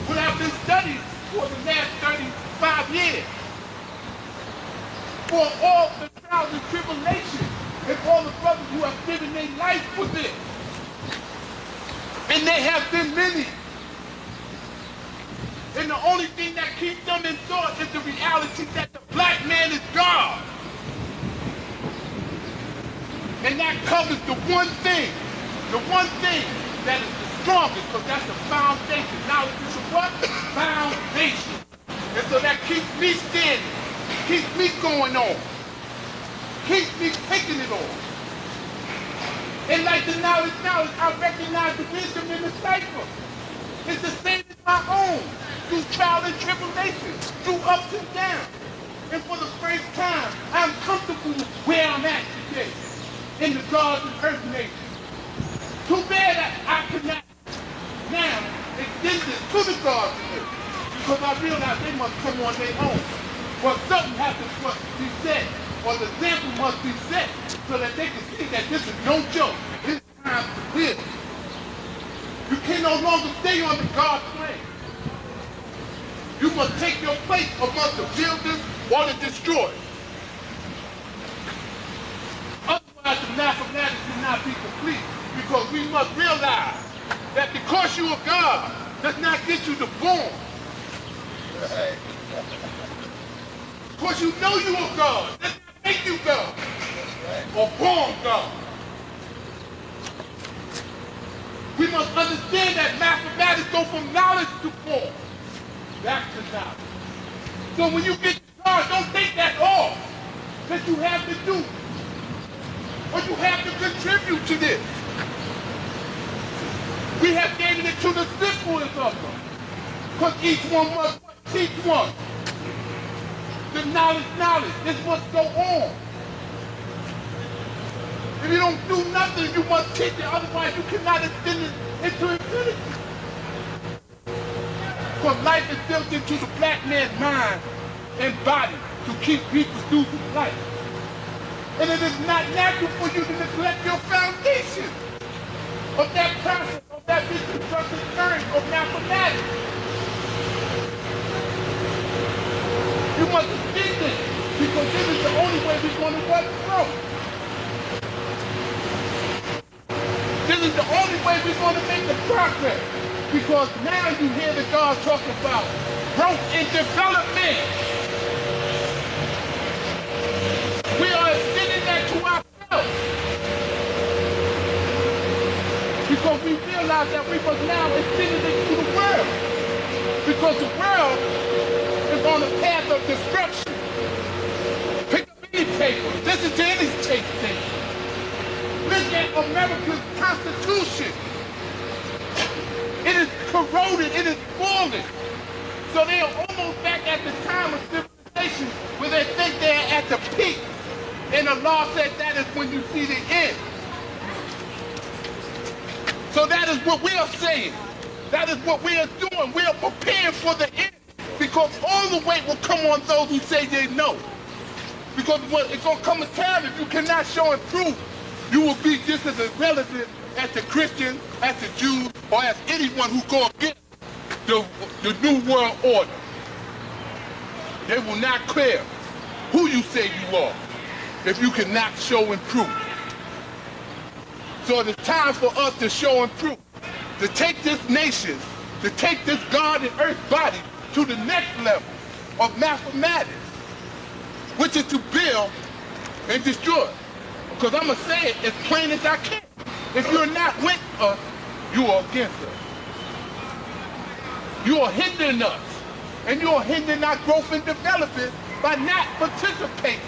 without being studied for the last 35 years. For all the trials and tribulations and all the brothers who have given their life for this. And there have been many. And the only thing that keeps them in thought is the reality that the black man is God. And that covers the one thing that is the strongest, because that's the foundation. Knowledge is a what? Foundation. And so that keeps me standing, keeps me going on, keeps me taking it on. And like the knowledge, I recognize the wisdom in the cipher. It's the same as my own, through trial and tribulation, through ups and downs. And for the first time, I'm comfortable where I'm at today, in the gods and earth nation. Too bad that I cannot now extend this to the gods and earth, because I realize they must come on their own. But something has to be said, or the example must be set, so that they can see that this is no joke. This is time to live. You can no longer stay on the God's plan. You must take your place among the builders or the destroyers. Otherwise, the mathematics cannot be complete, because we must realize that because you are God does not get you the born. Because you know you are God does not make you God or born God. We must understand that mathematics go from knowledge to form. Back to knowledge. So when you get to God, don't take that off that you have to do. Or you have to contribute to this. We have given it to the simplest of them. Because each one must teach one. The knowledge is what go on. If you don't do nothing, you must teach it. Otherwise, you cannot extend it into infinity. Because life is built into the black man's mind and body to keep reproducing life. And it is not natural for you to neglect your foundation of that process, of that reconstructed current of mathematics. You must extend it, because this is the only way we're going to work through. This is the only way we're going to make the progress. Because now you hear the God talk about growth and development. We are extending that to ourselves. Because we realize that we must now extend it to the world. Because the world is on a path of destruction. Pick up any paper, listen to any tape station. Look at America's Constitution. It is corroded, it is falling. So they are almost back at the time of civilization where they think they're at the peak. And the law says that is when you see the end. So that is what we are saying. That is what we are doing. We are preparing for the end. Because all the weight will come on those who say they know. Because it's going to come a time if you cannot show and prove, you will be just as irrelevant as the Christians, as the Jews, or as anyone who goes against the New World Order. They will not care who you say you are if you cannot show and prove. So it is time for us to show and prove, to take this nation, to take this God and earth body to the next level of mathematics, which is to build and destroy. Because I'm going to say it as plain as I can. If you're not with us, you are against us. You are hindering us And you're hindering our growth and development by not participating.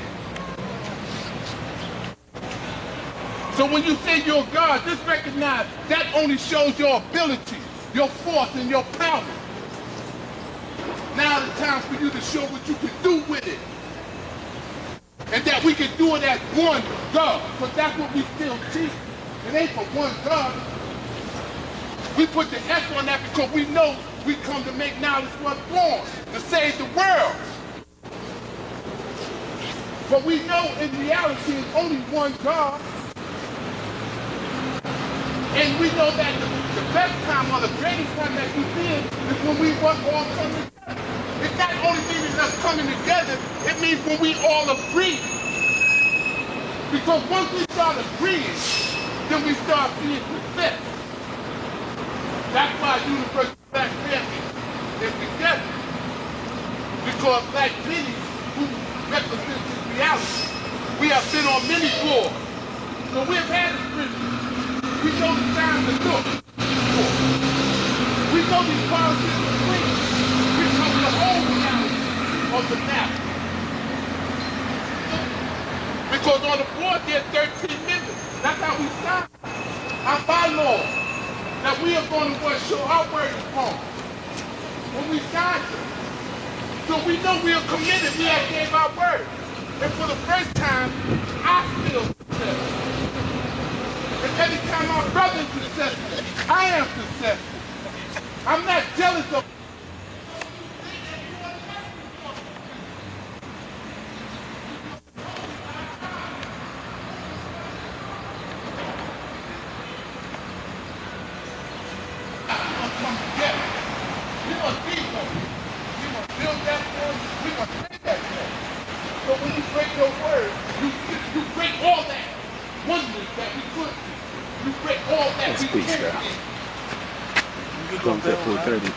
So when you say you're God, just recognize that only shows your ability, your force, and your power. Now the time for you to show what you can do with it. And that we can do it as one God, because that's what we still teach. It ain't for one God. We put the S on that because we know we come to make knowledge what's born, to save the world. But we know in reality it's only one God. And we know that the best time or the greatest time that we feel is when we all come together. It's not only meaning us coming together, it means when we all agree. Because once we start agreeing, then we start seeing success. That's why Universal Black Family is together. Because like many who represent this reality, we have been on many boards. So we've had experience. We know the time to look for. We know these policies are clean. We know the whole reality of the map. Because on the board there are 13 members. That's how we signed our bylaw. That we are going to show our word is wrong. When we signed it. So we know we are committed. We have gave our word. And for the first time, I feel successful. And every time my brother is successful, I am successful. I'm not jealous of come together. We must be one. We must build that one. We must make that one. So when you break your word, you break all that oneness that we could be. You break all that we can be. Comes at 4:30.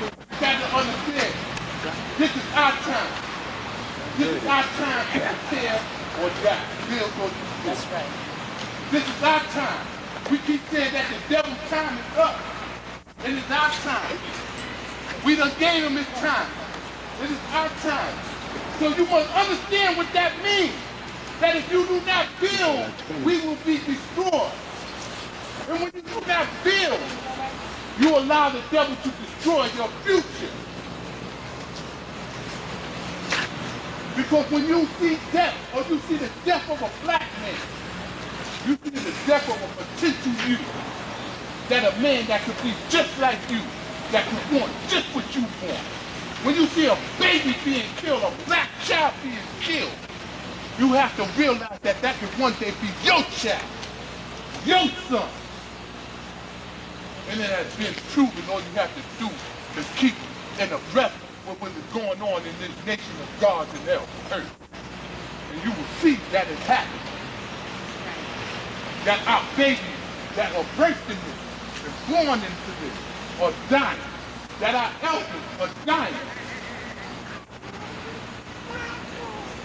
You got to understand, this is our time. This is our time to prepare or die. Build or destroy. That's right. This is our time. We keep saying that the devil's time is up. And it's our time. We done gave him his time. It is our time. So you must understand what that means. That if you do not build, we will be destroyed. And when you do not build, you allow the devil to destroy your future. Because when you see death, or you see the death of a black man, you see the death of a potential you. That a man that could be just like you, that could want just what you want. When you see a baby being killed, a black child being killed, you have to realize that that could one day be your child, your son. And it has been proven. All you have to do is keep in the breath of what is going on in this nation of gods and earth. And you will see that it happened. That our babies that are birthed in this, and born into this, are dying. That our elders are dying.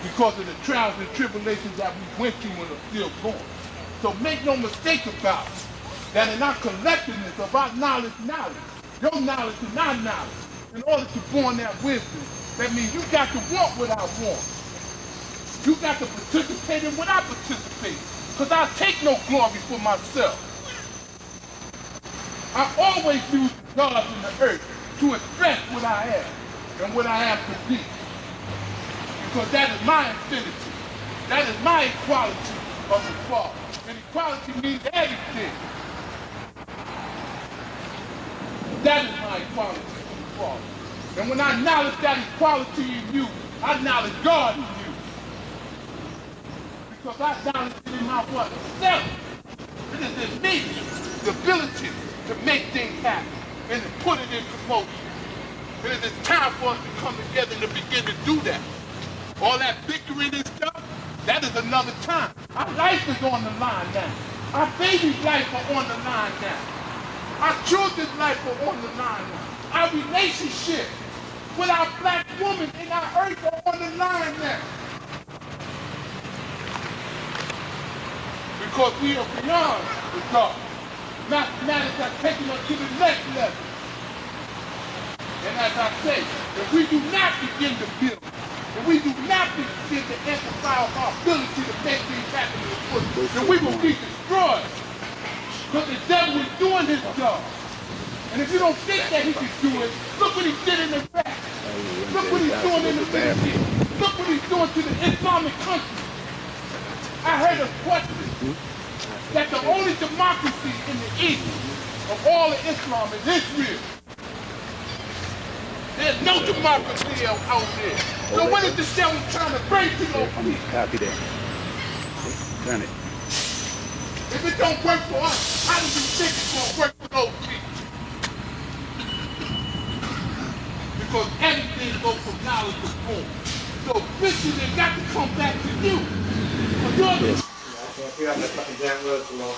Because of the trials and tribulations that we went through and are still going. So make no mistake about it, that in our collectiveness of our knowledge, your knowledge and our knowledge, in order to born that wisdom, that means you got to want what I want. You got to participate in what I participate. Because I take no glory for myself. I always use the gods in the earth to express what I am and what I am to be. Because that is my infinity. That is my equality of the Father. And equality means everything. That is my equality of the Father. And when I acknowledge that equality in you, I acknowledge God in you. Because I acknowledge it in my what? Self. It is in me, the ability to make things happen and to put it in promotion. And it is time for us to come together and to begin to do that. All that bickering and stuff, that is another time. Our life is on the line now. Our baby's life are on the line now. Our children's life are on the line now. Our relationship with our black woman and our earth are on the line now. Because we are beyond the dark. Mathematics are taking us to the next level. And as I our ability to make things happen in the foot, then we will be destroyed. Because the devil is doing his job. And if you don't think that he can do it, look what he did in Iraq. Look what he's doing in the Middle East. Look what he's doing to the Islamic countries. I heard a question that the only democracy in the East of all of Islam is Israel. There's no democracy out there. So what is the devil trying to bring to those people? Copy that. Done it. If it don't work for us, how do you think it's going to work for those people? Because everything goes from knowledge to form. So Christians have got to come back to you. I can't figure out that fucking damn word for long.